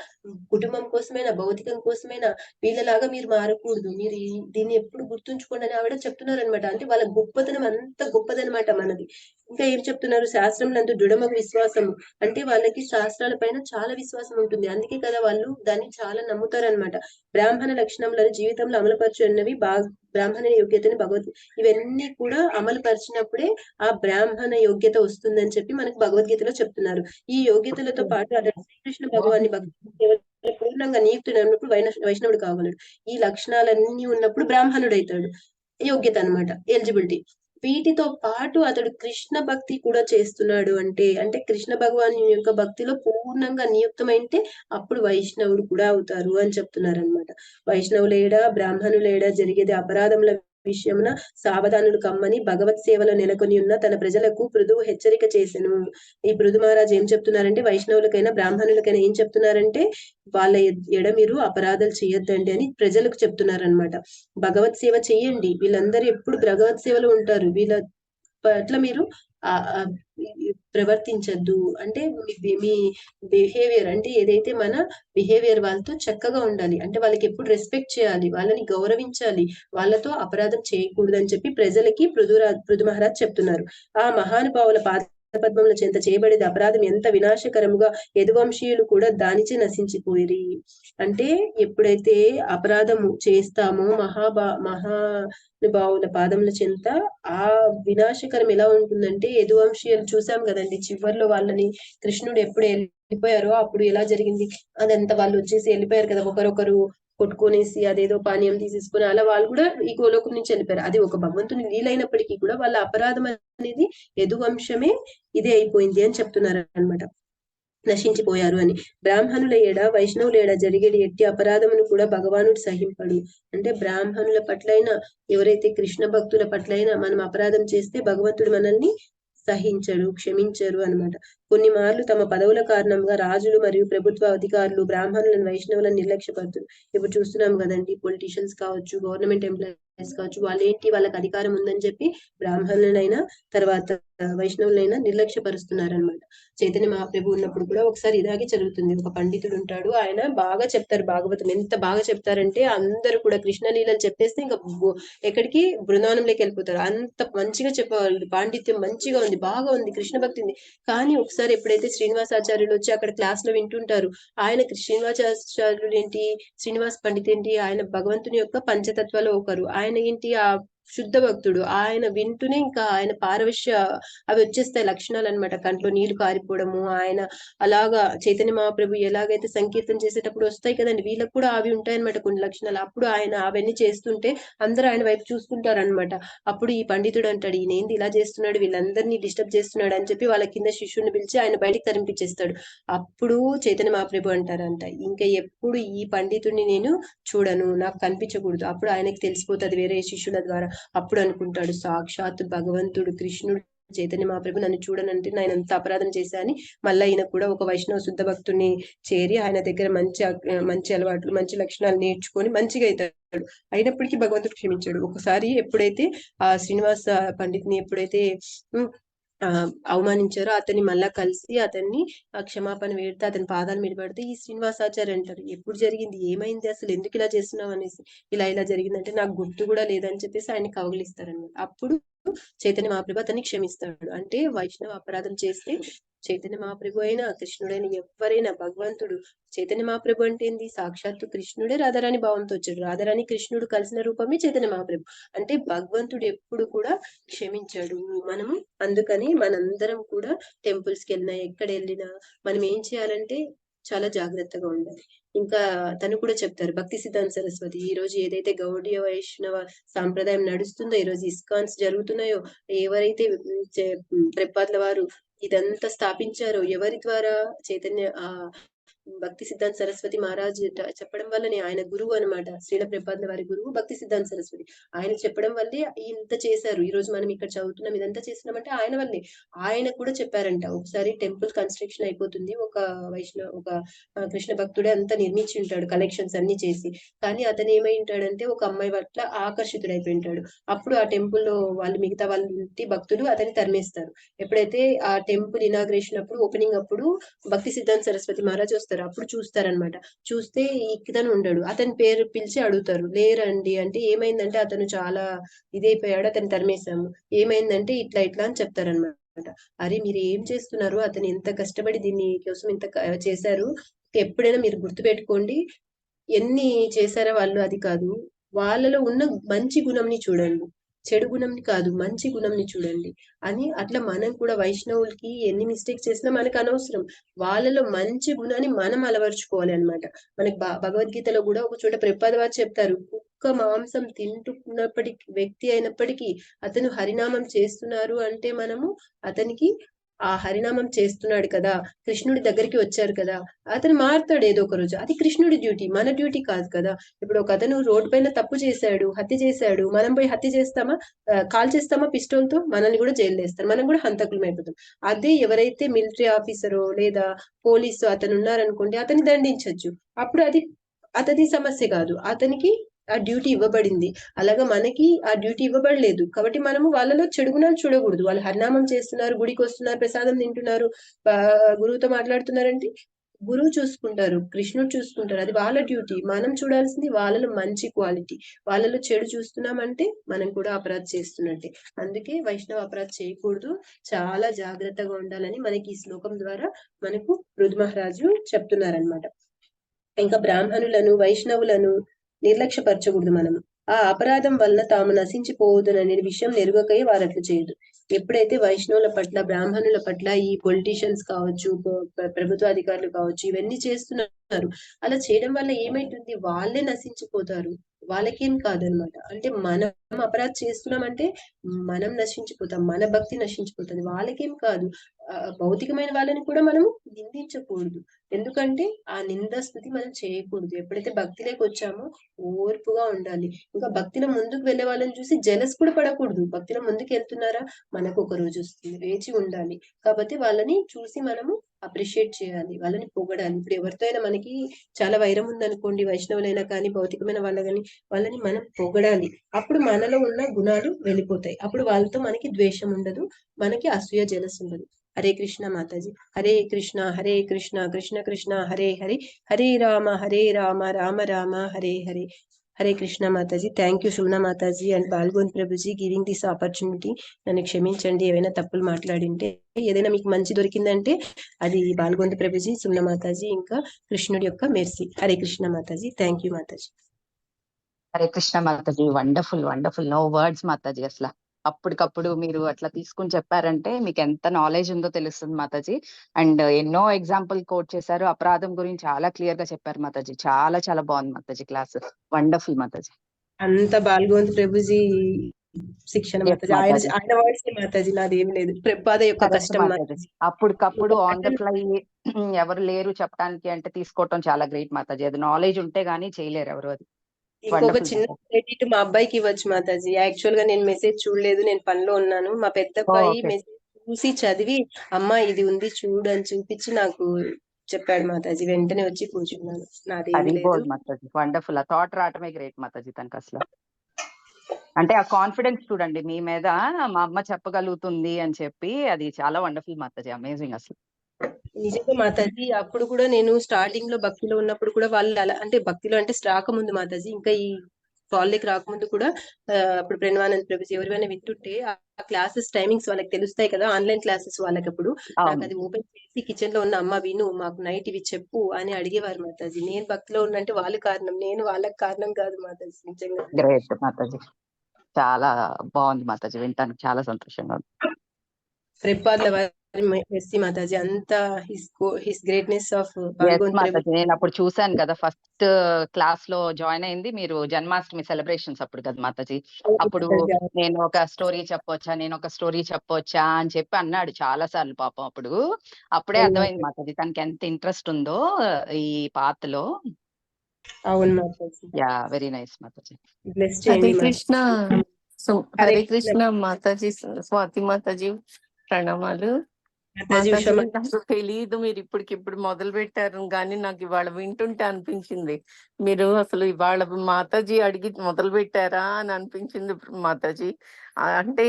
కుటుంబం కోసమైనా భౌతికం కోసమైనా వీళ్ళలాగా మీరు మారకూడదు. మీరు దీన్ని ఎప్పుడు గుర్తుంచుకోండి అని ఆవిడ చెప్తున్నారనమాట. అంటే వాళ్ళ గొప్పతనం అంత గొప్పదనమాట మనది. ఇంకా ఏం చెప్తున్నారు, శాస్త్రం నందు దృఢమగు విశ్వాసము. అంటే వాళ్ళకి శాస్త్రాల పైన చాలా విశ్వాసం ఉంటుంది. అందుకే కదా వాళ్ళు దాన్ని చాలా నమ్ముతారనమాట. బ్రాహ్మణ లక్షణములను జీవితంలో అమలుపరచున్నవి బ్రాహ్మణ యోగ్యతని ఇవన్నీ కూడా అమలు పరిచినప్పుడే ఆ బ్రాహ్మణ యోగ్యత వస్తుందని చెప్పి మనకు భగవద్గీతలో చెప్తున్నారు. ఈ యోగ్యతలతో పాటు అతడు శ్రీకృష్ణ భగవాన్ని భక్తి పూర్ణంగా నియుక్తున్నప్పుడు వైష్ణవుడు కాగలడు. ఈ లక్షణాలన్నీ ఉన్నప్పుడు బ్రాహ్మణుడు అవుతాడు. యోగ్యత అన్నమాట, ఎలిజిబిలిటీ. వీటితో పాటు అతడు కృష్ణ భక్తి కూడా చేస్తున్నాడు అంటే అంటే కృష్ణ భగవాన్ యొక్క భక్తిలో పూర్ణంగా నియుక్తమైంటే అప్పుడు వైష్ణవుడు కూడా అవుతారు అని చెప్తున్నారనమాట. వైష్ణవులేడా బ్రాహ్మణులేడా జరిగేది అపరాధముల విషయమున సావధానులు కమ్మని భగవత్ సేవలో నెలకొని ఉన్న తన ప్రజలకు పృథువు హెచ్చరిక చేసెను. ఈ పృథు మహారాజ్ ఏం చెప్తున్నారంటే, వైష్ణవులకైనా బ్రాహ్మణులకైనా ఏం చెప్తున్నారంటే, వాళ్ళ ఎడ మీరు అపరాధాలు చేయొద్దండి అని ప్రజలకు చెప్తున్నారనమాట. భగవత్ సేవ చెయ్యండి, వీళ్ళందరూ ఎప్పుడు భగవత్ సేవలో ఉంటారు, వీళ్ళ పట్ల మీరు ప్రవర్తించద్దు. అంటే మీ బిహేవియర్ అంటే ఏదైతే మన బిహేవియర్ వాళ్ళతో చక్కగా ఉండాలి. అంటే వాళ్ళకి ఎప్పుడు రెస్పెక్ట్ చేయాలి, వాళ్ళని గౌరవించాలి, వాళ్ళతో అపరాధం చేయకూడదు అని చెప్పి ప్రజలకి పృథు మహారాజ్ చెప్తున్నారు. ఆ మహానుభావుల పద్మముల చెంత చేయబడేది అపరాధం ఎంత వినాశకరముగా యదువంశీయులు కూడా దానిచే నశించిపోయిరి. అంటే ఎప్పుడైతే అపరాధము చేస్తామో మహానుభావుల పాదముల చెంత ఆ వినాశకరం ఎలా ఉంటుందంటే, యదువంశీయులు చూసాం కదండి చివర్లో వాళ్ళని కృష్ణుడు ఎప్పుడు వెళ్ళిపోయారో అప్పుడు ఎలా జరిగింది, అదంతా వాళ్ళు వచ్చేసి వెళ్ళిపోయారు కదా, ఒకరొకరు కొట్టుకునేసి అదేదో పానీయం తీసేసుకుని అలా వాళ్ళు కూడా ఈ గోలోకం నుంచి వెళ్ళిపోయారు. అది ఒక భగవంతుని లీలైనప్పటికీ కూడా వాళ్ళ అపరాధం అనేది యదువంశమే ఇదే అయిపోయింది అని చెప్తున్నారు అనమాట, నశించిపోయారు అని. బ్రాహ్మణుల ఏడ వైష్ణవుల ఏడ జరిగేది ఎట్టి అపరాధమును కూడా భగవానుడు సహింపడు. అంటే బ్రాహ్మణుల పట్లైనా ఎవరైతే కృష్ణ భక్తుల పట్లైనా మనం అపరాధం చేస్తే భగవంతుడు మనల్ని సహించడు, క్షమించరు అనమాట. కొన్ని మార్లు తమ పదవుల కారణంగా రాజులు మరియు ప్రభుత్వ అధికారులు బ్రాహ్మణులను వైష్ణవులను నిర్లక్ష్యపడుతున్నారు. ఇప్పుడు చూస్తున్నాం కదండి, పొలిటీషియన్స్ కావచ్చు, గవర్నమెంట్ ఎంప్లాయీస్ కావచ్చు, వాళ్ళకి అధికారం ఉందని చెప్పి బ్రాహ్మణులైనా తర్వాత వైష్ణవులైనా నిర్లక్ష్యపరుస్తున్నారనమాట. చైతన్య మహాప్రభు ఉన్నప్పుడు కూడా ఒకసారి ఇలాగే జరుగుతుంది. ఒక పండితుడు ఉంటాడు, ఆయన బాగా చెప్తారు భాగవతం. ఎంత బాగా చెప్తారంటే అందరూ కూడా కృష్ణ లీలలు చెప్పేస్తే ఇంకా ఎక్కడికి బృందావనంలోకి వెళ్ళిపోతారు. అంత మంచిగా చెప్పేవాళ్ళు, పాండిత్యం మంచిగా ఉంది, బాగా ఉంది, కృష్ణ భక్తి ఉంది. కానీ ఒకసారి ఎప్పుడైతే శ్రీనివాసాచార్యులు వచ్చి అక్కడ క్లాస్ లో వింటుంటారు, శ్రీనివాసాచార్యులు ఏంటి, శ్రీనివాస్ పండిత్ ఏంటి, ఆయన భగవంతుని యొక్క పంచతత్వాలు ఒకరు. ఆయన ఏంటి, ఆ శుద్ధ భక్తుడు. ఆయన వింటూనే ఇంకా ఆయన పారవశ్య అవి వచ్చేస్తాయి లక్షణాలు అనమాట. కంట్లో నీళ్లు కారిపోవడము, ఆయన అలాగా చైతన్య మహాప్రభు ఎలాగైతే సంకీర్తన చేసేటప్పుడు వస్తాయి కదండి, వీళ్ళకి కూడా అవి ఉంటాయన్నమాట కొన్ని లక్షణాలు. అప్పుడు ఆయన అవన్నీ చేస్తుంటే అందరూ ఆయన వైపు చూసుకుంటారనమాట. అప్పుడు ఈ పండితుడు అంటాడు, ఈయన ఏంది ఇలా చేస్తున్నాడు, వీళ్ళందరినీ డిస్టర్బ్ చేస్తున్నాడు అని చెప్పి వాళ్ళ కింద శిష్యుని పిలిచి ఆయన బయటికి తరింపించేస్తాడు. అప్పుడు చైతన్య మహాప్రభు అంటారంట, ఇంకా ఎప్పుడు ఈ పండితుడిని నేను చూడను, నాకు కనిపించకూడదు. అప్పుడు ఆయనకి తెలిసిపోతుంది వేరే శిష్యుల ద్వారా. అప్పుడు అనుకుంటాడు, సాక్షాత్ భగవంతుడు కృష్ణుడు చైతన్య మహాప్రభు నన్ను చూడనంటే నేను ఎంత అపరాధం చేశా అని. మళ్ళీ ఈయన కూడా ఒక వైష్ణవ శుద్ధ భక్తుని చేరి ఆయన దగ్గర మంచి అలవాట్లు మంచి లక్షణాలు నేర్చుకొని మంచిగా అవుతాడు. అయినప్పటికీ భగవంతుడు క్షమించాడు. ఒకసారి ఎప్పుడైతే ఆ శ్రీనివాస పండిత్ని ఎప్పుడైతే అవమానించారో అతన్ని మళ్ళా కలిసి అతన్ని క్షమాపణ వేడితే అతని పాదాలు మీద పడితే ఈ శ్రీనివాసాచార్య అంటారు, ఎప్పుడు జరిగింది, ఏమైంది, అసలు ఎందుకు ఇలా చేస్తున్నావు అనేసి. ఇలా జరిగిందంటే నాకు గుర్తు కూడా లేదని చెప్పేసి ఆయన కౌగిలిస్తారనమాట. అప్పుడు చైతన్య మహాప్రభు అతన్ని క్షమిస్తాడు. అంటే వైష్ణవ అపరాధం చేస్తే చైతన్య మహాప్రభు అయినా కృష్ణుడైనా ఎవరైనా, భగవంతుడు చైతన్య మహాప్రభు అంటే ఏంది, సాక్షాత్తు కృష్ణుడే రాధారాణి భావంతో వచ్చాడు. రాధారాణి కృష్ణుడు కలిసిన రూపమే చైతన్య మహాప్రభు. అంటే భగవంతుడు ఎప్పుడు కూడా క్షమించాడు. మనము అందుకని మనందరం కూడా టెంపుల్స్ కి వెళ్ళినా ఎక్కడ వెళ్ళినా మనం ఏం చేయాలంటే చాలా జాగ్రత్తగా ఉండాలి. ఇంకా తను కూడా చెప్తారు, భక్తి సిద్ధాంత సరస్వతి ఈ రోజు ఏదైతే గౌడీయ వైష్ణవ సాంప్రదాయం నడుస్తుందో, ఈ రోజు ఇస్కాన్స్ జరుగుతున్నాయో, ఎవరైతే ప్రెపాద్ల వారు ఇదంతా స్థాపించారో, ఎవరి ద్వారా చైతన్య భక్తి సిద్ధాంత సరస్వతి మహారాజ్ చెప్పడం వల్లనే, ఆయన గురువు అనమాట, శ్రీల ప్రెపాద్ల వారి గురువు భక్తి సిద్ధాంత సరస్వతి. ఆయన చెప్పడం వల్లే ఇంత చేశారు. ఈ రోజు మనం ఇక్కడ చదువుతున్నాం, ఇదంతా చేస్తున్నామంటే ఆయన వల్లే. ఆయన కూడా చెప్పారంట, ఒకసారి టెంపుల్ కన్స్ట్రక్షన్ అయిపోతుంది, ఒక కృష్ణ భక్తుడే అంతా నిర్మించి ఉంటాడు, కలెక్షన్స్ అన్ని చేసి. కానీ అతను ఏమై ఉంటాడంటే ఒక అమ్మాయి పట్ల ఆకర్షితుడైపోయి ఉంటాడు. అప్పుడు ఆ టెంపుల్ లో వాళ్ళు, మిగతా వాళ్ళ భక్తులు అతన్ని తరిమేస్తారు. ఎప్పుడైతే ఆ టెంపుల్ ఇనాగ్రేషన్ అప్పుడు, ఓపెనింగ్ అప్పుడు భక్తి సిద్ధాంత సరస్వతి మహారాజ్ వస్తారు. అప్పుడు చూస్తారనమాట. చూస్తే ఇతను ఉండడు. అతని పేరు పిలిచి అడుగుతారు, లేరండి అంటే. ఏమైందంటే అతను చాలా ఇదైపోయాడు, అతను తరిమేశాము. ఏమైందంటే ఇట్లా అని చెప్తారనమాట. అరే మీరు ఏం చేస్తున్నారు, అతను ఎంత కష్టపడి దీన్ని కోసం ఇంత చేశారు, ఎప్పుడైనా మీరు గుర్తుపెట్టుకోండి, ఎన్ని చేశారో వాళ్ళు, అది కాదు, వాళ్ళలో ఉన్న మంచి గుణంని చూడండి, చెడు గుణంని కాదు, మంచి గుణంని చూడండి అని. అట్లా మనం కూడా వైష్ణవులకి ఎన్ని మిస్టేక్స్ చేసినా మనకు అనవసరం, వాళ్ళలో మంచి గుణాన్ని మనం అలవర్చుకోవాలి అనమాట. మనకి భగవద్గీతలో కూడా ఒక చోట ప్రపాద వారు చెప్తారు, కుక్క మాంసం తింటున్నప్పటికీ వ్యక్తి అయినప్పటికీ అతను హరినామం చేస్తున్నారు అంటే మనము అతనికి ఆ హరినామం చేస్తున్నాడు కదా, కృష్ణుడి దగ్గరికి వచ్చారు కదా, అతను మారుతాడు ఏదో ఒక రోజు. అది కృష్ణుడి డ్యూటీ, మన డ్యూటీ కాదు కదా. ఇప్పుడు ఒక అతను రోడ్డు పైన తప్పు చేశాడు, హత్య చేశాడు, మనం పోయి హత్య చేస్తామా, కాల్ చేస్తామా పిస్టోల్ తో, మనల్ని కూడా జైలు వేస్తారు, మనం కూడా హంతకులం అయిపోతాం. అదే ఎవరైతే మిలిటరీ ఆఫీసరో లేదా పోలీసు అతను ఉన్నారనుకోండి, అతన్ని దండించవచ్చు. అప్పుడు అది అతని సమస్య కాదు, అతనికి ఆ డ్యూటీ ఇవ్వబడింది. అలాగా మనకి ఆ డ్యూటీ ఇవ్వబడలేదు కాబట్టి మనము వాళ్ళలో చెడు గుణాలు చూడకూడదు. వాళ్ళు హరినామం చేస్తున్నారు, గుడికి వస్తున్నారు, ప్రసాదం తింటున్నారు, గురువుతో మాట్లాడుతున్నారంటే గురువు చూసుకుంటారు, కృష్ణుడు చూసుకుంటారు, అది వాళ్ళ డ్యూటీ. మనం చూడాల్సింది వాళ్ళలో మంచి క్వాలిటీ. వాళ్ళలో చెడు చూస్తున్నామంటే మనం కూడా అపరాధ చేస్తున్నట్టే. అందుకే వైష్ణవ అపరాధ చేయకూడదు, చాలా జాగ్రత్తగా ఉండాలని మనకి ఈ శ్లోకం ద్వారా మనకు పృథు మహారాజు చెప్తున్నారనమాట. ఇంకా బ్రాహ్మణులను, వైష్ణవులను నిర్లక్ష్యపరచకూడదు మనము. ఆ అపరాధం వలన తాము నశించిపోవద్దుననే విషయం నెరుగకై వారట్లు చేయదు. ఎప్పుడైతే వైష్ణవుల పట్ల, బ్రాహ్మణుల పట్ల ఈ పొలిటీషియన్స్ కావచ్చు, ప్రభుత్వ అధికారులు కావచ్చు, ఇవన్నీ చేస్తున్నారు, అలా చేయడం వల్ల ఏమైతుంది, వాళ్ళే నశించిపోతారు, వాళ్ళకేం కాదనమాట. అంటే మనం అపరాధం చేస్తున్నామంటే మనం నశించిపోతాం, మన భక్తి నశించిపోతుంది, వాళ్ళకేం కాదు. భౌతికమైన వాళ్ళని కూడా మనము నిందించకూడదు. ఎందుకంటే ఆ నింద స్థుతి మనం చేయకూడదు. ఎప్పుడైతే భక్తిలోకి వచ్చామో ఓర్పుగా ఉండాలి. ఇంకా భక్తిలో ముందుకు వెళ్ళే వాళ్ళని చూసి జలస్ కూడా పడకూడదు. భక్తిలో ముందుకు వెళ్తున్నారా, మనకు ఒక రోజు వస్తుంది, వేచి ఉండాలి. కాబట్టి వాళ్ళని చూసి మనము అప్రిషియేట్ చేయాలి, వాళ్ళని పొగడాలి. ఇప్పుడు ఎవరితో అయినా మనకి చాలా వైరం ఉందనుకోండి, వైష్ణవులైనా కానీ భౌతికమైన వాళ్ళని మనం పొగడాలి. అప్పుడు మనలో ఉన్న గుణాలు వెళ్ళిపోతాయి. అప్పుడు వాళ్ళతో మనకి ద్వేషం ఉండదు, మనకి అసూయ జలస్ ఉండదు. Hare Krishna Mataji. Hare Krishna Krishna Krishna Hare Hare, Hare Rama Rama Rama Hare Hare. Hare Krishna Mataji. Thank you Sumana Mataji and Balgon Prabhuji giving this opportunity. నన్ను క్షమించండి ఏవైనా తప్పులు మాట్లాడింటే. ఏదైనా మీకు మంచి దొరికిందంటే అది బాల్గోంద ప్రభుజీ, సుమనా మాతాజీ, ఇంకా కృష్ణుడి యొక్క mercy. Hare Krishna Mataji. Thank you Mataji. Hare Krishna Mataji. Wonderful wonderful, no words Mataji. అసలు అప్పటికప్పుడు మీరు అట్లా తీసుకుని చెప్పారంటే మీకు ఎంత నాలెడ్జ్ ఉందో తెలుస్తుంది మాతాజీ. అండ్ ఎన్నో ఎగ్జాంపుల్ కోట్ చేశారు, అపరాధం గురించి చాలా క్లియర్ గా చెప్పారు మాతాజీ. చాలా చాలా బాగుంది మాతాజీ క్లాస్, వండర్ఫుల్ మాతాజీ. అంత బాల్గోంద ప్రభుజీ శిక్షణ మాతాజీ, ఆయన వర్డ్స్ మాతాజీ, నాది ఏం లేదు. ప్రపాద యొక్క కష్టం మాతాజీ. అప్పటికప్పుడు ఆన్ ద ఫ్లై ఎవరు లేరు చెప్పడానికి అంటే తీసుకోవటం చాలా గ్రేట్ మాతాజీ. అది నాలెడ్జ్ ఉంటే గానీ చేయలేరు ఎవరు. అది ఇంకొక చిన్న క్రెడిట్ మా అబ్బాయికి ఇవ్వచ్చు మాతాజీ. యాక్చువల్ గా నేను మెసేజ్ చూడలేదు, నేను పనిలో ఉన్నాను. మా పెద్ద అబ్బాయి మెసేజ్ చూసి చదివి, అమ్మా ఇది ఉంది చూడు అని చూపించి నాకు చెప్పాడు మాతాజీ. వెంటనే వచ్చి కూర్చున్నాను, నాదేమీ లేదు మాతాజీ. వండర్ఫుల్, ఆ థాట్ రావటమే గ్రేట్ మాతాజీ తనకు అసలు. అంటే ఆ కాన్ఫిడెన్స్ చూడండి మీ మీద, మా అమ్మ చెప్పగలుగుతుంది అని చెప్పి, అది చాలా వండర్ఫుల్ మాతాజీ, అమేజింగ్ అసలు. నిజంగా మాతాజీ, అప్పుడు కూడా నేను స్టార్టింగ్ లో భక్తిలో ఉన్నప్పుడు కూడా వాళ్ళు అలా అంటే భక్తిలో అంటే రాకముందు మాతాజీ, ఇంకా ఈ కాలేజ్కి రాకముందు కూడా అప్పుడు ప్రణవానంద్ ప్రభుజీ ఎవరివైనా వింటుంటే ఆ క్లాసెస్ టైమింగ్స్ వాళ్ళకి తెలుస్తాయి కదా, ఆన్లైన్ క్లాసెస్ వాళ్ళకి. అప్పుడు నాకు అవును. అది ఓపెన్ చేసి కిచెన్ లో ఉన్న అమ్మ విను మాకు నైట్ ఇవి చెప్పు అని అడిగేవారు మాతాజీ. నేను భక్తిలో ఉన్నంటే వాళ్ళు కారణం, నేను వాళ్ళకి కారణం కాదు మాతాజీ. నిజంగా గ్రేట్ మాతాజీ, చాలా బాగుంది మాతాజీ, వింటానికి చాలా సంతోషంగా ఉంది. ప్రెపార్ల వారి మెస్సీ మాతాజీ అంతా హిస్ గ్రేట్నెస్ ఆఫ్ ఎస్ పాల్గొని ప్రభు. మాతాజీ, నేను అప్పుడు చూసాను కదా, ఫస్ట్ క్లాస్ లో జాయిన్ అయింది మీరు జన్మాష్టమి సెలబ్రేషన్స్ అప్పుడు కదా మాతాజీ. అప్పుడు నేను ఒక స్టోరీ చెప్పొచ్చా అని చెప్పి అన్నాడు చాలా సార్లు పాపం. అప్పుడే అర్థమైంది మాతాజీ తనకి ఎంత ఇంట్రెస్ట్ ఉందో ఈ పాటలో. అవును Mataji. Yeah, very nice Mataji. Bless Hare చేయండి కృష్ణ. హరే హరే కృష్ణ మాతాజీ, స్వాతి మాతాజీ ప్రణామాలు. మాతాజీ. ఉషా మాతాజీ నాకు తెలియదు మీరు ఇప్పటికిప్పుడు మొదలు పెట్టారు, కానీ నాకు ఇవాళ వింటుంటే అనిపించింది మీరు అసలు ఇవాళ మాతాజీ అడిగి మొదలు పెట్టారా అని అనిపించింది మాతాజీ. అంటే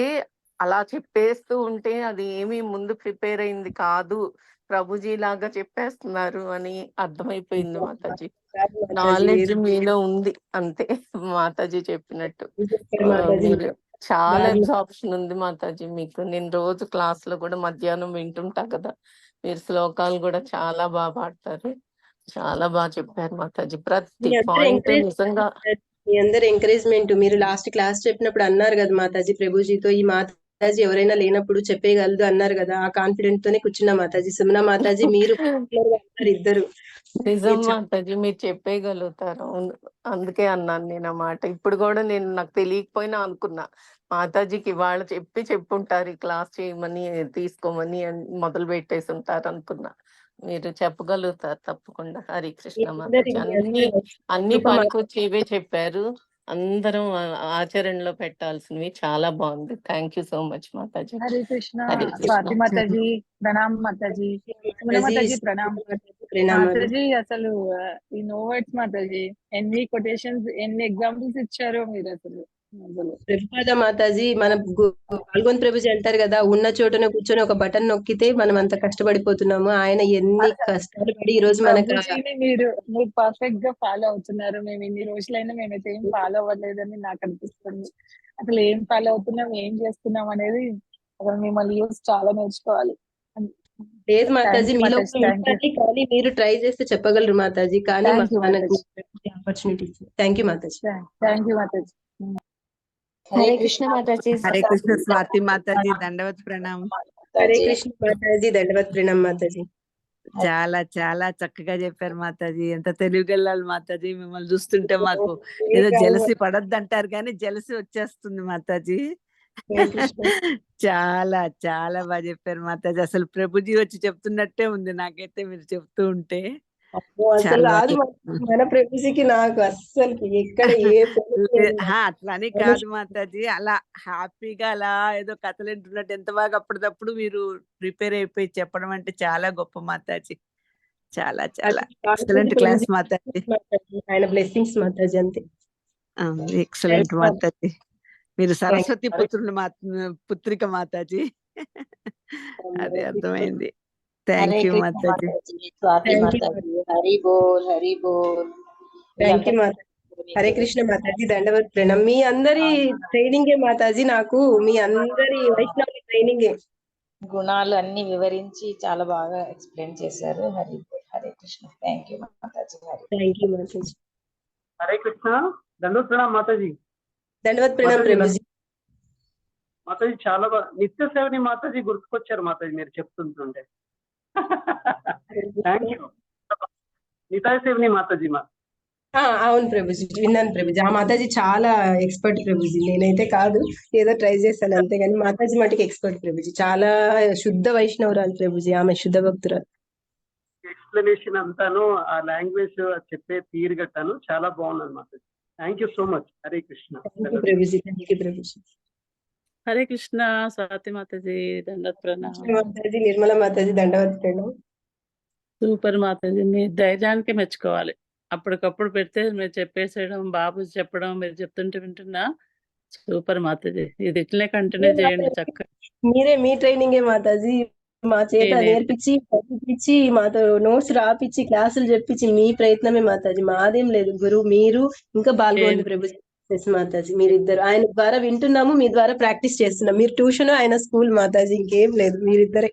అలా చెప్పేస్తూ ఉంటే అది ఏమీ ముందు ప్రిపేర్ అయింది కాదు, ప్రభుజీ లాగా చెప్పేస్తున్నారు అని అర్థమైపోయింది మాతాజీ. నాలెడ్జ్ మీలో ఉంది అంతే, మాతాజీ చెప్పినట్టు. మీరు చాలా అబ్జార్ప్షన్ ఉంది మాతాజీ మీకు. నేను రోజు క్లాస్ లో కూడా మధ్యాహ్నం వింటుంటా కదా, మీరు శ్లోకాలు కూడా చాలా బాగా పాడతారు, చాలా బాగా చెప్పారు మాతాజీ. ప్రతి పాయింట్ నిజంగా మీ అందరి ఎంకరేజ్మెంట్. మీరు లాస్ట్ క్లాస్ చెప్పినప్పుడు అన్నారు కదా మాతాజీ, ప్రభుజీతో ఈ మాతాజీ ఎవరైనా లేనప్పుడు చెప్పేయగలదు అన్నారు కదా, ఆ కాన్ఫిడెంట్ తోనే కూర్చున్నా మాతాజీ. సుమనా మాతాజీ మీరు ఇద్దరు నిజం మాతాజీ, మీరు చెప్పేయగలుగుతారు, అందుకే అన్నాను నేను ఆ మాట. ఇప్పుడు కూడా నేను నాకు తెలియకపోయినా అనుకున్నా మాతాజీకి ఇవాళ చెప్పుంటారు ఈ క్లాస్ చేయమని, తీసుకోమని మొదలు పెట్టేసి ఉంటారు అనుకున్నా. మీరు చెప్పగలుగుతారు తప్పకుండా. హరి కృష్ణ మాతాజీ, అన్ని పనికొచ్చేవే చెప్పారు, అందరం ఆచరణలో పెట్టాల్సినవి. చాలా బాగుంది. Thank you so much Mataji. Hare Krishna. Hare Swati Mataji ప్రణామ్ మాతాజీ. సుమన మాతాజీ ప్రణామ్ మాతాజీ. అసలు ఈ నో వర్డ్స్ మాతాజీ, ఎన్ని కొటేషన్స్, ఎన్ని ఎగ్జాంపుల్స్ ఇచ్చారో మీరు అసలు. ప్రభుపాద మాతాజీ, మన పాల్గొని ప్రభుజీ అంటారు కదా, ఉన్న చోటనే కూర్చొని ఒక బటన్ నొక్కితే మనం అంత కష్టపడిపోతున్నాము. ఆయన ఎన్ని కష్టాలు పడి ఈ రోజు మనకు మీరు పర్ఫెక్ట్ గా ఫాలో అవుతున్నారు. మేము ఇన్ని రోజులైనా మేమైతే ఏం ఫాలో అవ్వలేదని నాకు అనిపిస్తుంది. అసలు ఏం ఫాలో అవుతున్నాం, ఏం చేస్తున్నాం అనేది అసలు మిమ్మల్ని చూసి చాలా నేర్చుకోవాలి. లేదు మాతాజీ, మీలో కానీ మీరు ట్రై చేస్తే చెప్పగలరు మాతాజీ. కానీ మనకు opportunity. Thank you Mataji. Thank you Mataji. Hare Krishna Mataji. Hare Krishna Swati Mataji, దండవత్ ప్రణామం. హరే కృష్ణ మాతాజీ, దండవత్ ప్రణామం మాతాజీ. చాలా చాలా చక్కగా చెప్పారు మాతాజీ. ఎంత తెలివిగల్లాలి మాతాజీ, మిమ్మల్ని చూస్తుంటే మాకు ఏదో జలసి పడద్దు అంటారు కానీ జలసి వచ్చేస్తుంది మాతాజీ. చాలా చాలా బాగా చెప్పారు మాతాజీ. అసలు ప్రభుజీ వచ్చి చెప్తున్నట్టే ఉంది నాకైతే మీరు చెప్తూ ఉంటే. మన ప్రభుజీకి నాకు అస్సలు ఎక్కడ అట్లానే కాదు మాతాజీ, అలా హ్యాపీగా అలా ఏదో కథలు వింటున్నట్టు ఎంత బాగా అప్పటిదప్పుడు మీరు ప్రిపేర్ అయిపోయి చెప్పడం అంటే చాలా గొప్ప మాతాజీ. చాలా చాలా ఎక్సలెంట్ క్లాస్ మాతాజీ. ఆయన బ్లెస్సింగ్స్ మాతాజీ, అంతే. ఎక్సలెంట్ మాతాజీ. మీరు సరస్వతి పుత్రిక మాతాజీ. అదే అర్థమైంది. Thank you Mataji. హరి బోల్, హరి బోల్. Thank you Mataji. హరే కృష్ణ మాతాజీ, దండవత్ ప్రణామం. మీ అందరి ట్రైనింగే మాతాజీ, నాకు మీ అందరి వైష్ణవ ట్రైనింగే. గుణాలు అన్ని వివరించి చాలా బాగా ఎక్స్ప్లెయిన్ చేశారు. Hari Hare Krishna. Thank you Mataji. Thank you Mataji. Hare Krishna. దండవత్ ప్రణామం మాతాజీ. దండవత్ ప్రణామం ప్రభుజీ. మాతాజీ చాలా బాగా నిత్య సేవని మాతాజీ గుర్తుకొచ్చారు మాతాజీ మీరు చెప్తుంటుంటే. Thank you. నితాయ సేవని మాతాజీ అవును ప్రభుజీ, విన్నాను ప్రభుజీ. ఆ మాతాజీ చాలా ఎక్స్పర్ట్ ప్రభుజీ. నేనైతే కాదు, ఏదో ట్రై చేశాను అంతే, కానీ మాతాజీ మటుకు ఎక్స్పర్ట్ ప్రభుజీ. చాలా శుద్ధ వైష్ణవరాలు ప్రభుజీ, ఆమె శుద్ధ భక్తురాలు. ఎక్స్ప్లెనేషన్ అంతాను, ఆ లాంగ్వేజ్ చెప్పే తీరు గట్టాను చాలా బాగున్నది Mataji. Thank you so much. Hare Krishna. Prabhuji. Thank you Prabhuji. Hare Krishna. Swati Mataji, దండవత్ ప్రణామం. మాతాజీ, నిర్మల మాతాజీ, దండవత్ ప్రణామం. సూపర్ మాతాజీ, మీ ధైర్యానికి మెచ్చుకోవాలి. అప్పటికప్పుడు పెడితే మీరు చెప్పేసేయడం, బాబు చెప్పడం, మీరు చెప్తుంటే వింటున్నా సూపర్ మాతాజీ. ఇది ఇట్లనే కంటిన్యూ చేయండి చక్కగా. మీరే మీ ట్రైనింగే మాతాజీ, మా చేత నేనే నేర్పించి చదివించి మాతో నోట్స్ రాపిచ్చి క్లాసులు చెప్పించి మీ ప్రయత్నమే మాతాజీ, మాదేం లేదు. గురువు మీరు ఇంకా బాల్గోవింద్ ప్రభుజీ మాతాజీ, మీరిద్దరు. ఆయన ద్వారా వింటున్నాము, మీ ద్వారా ప్రాక్టీస్ చేస్తున్నాం. మీరు ట్యూషన్, ఆయన స్కూల్ మాతాజీ, ఇంకేం లేదు, మీరిద్దరే.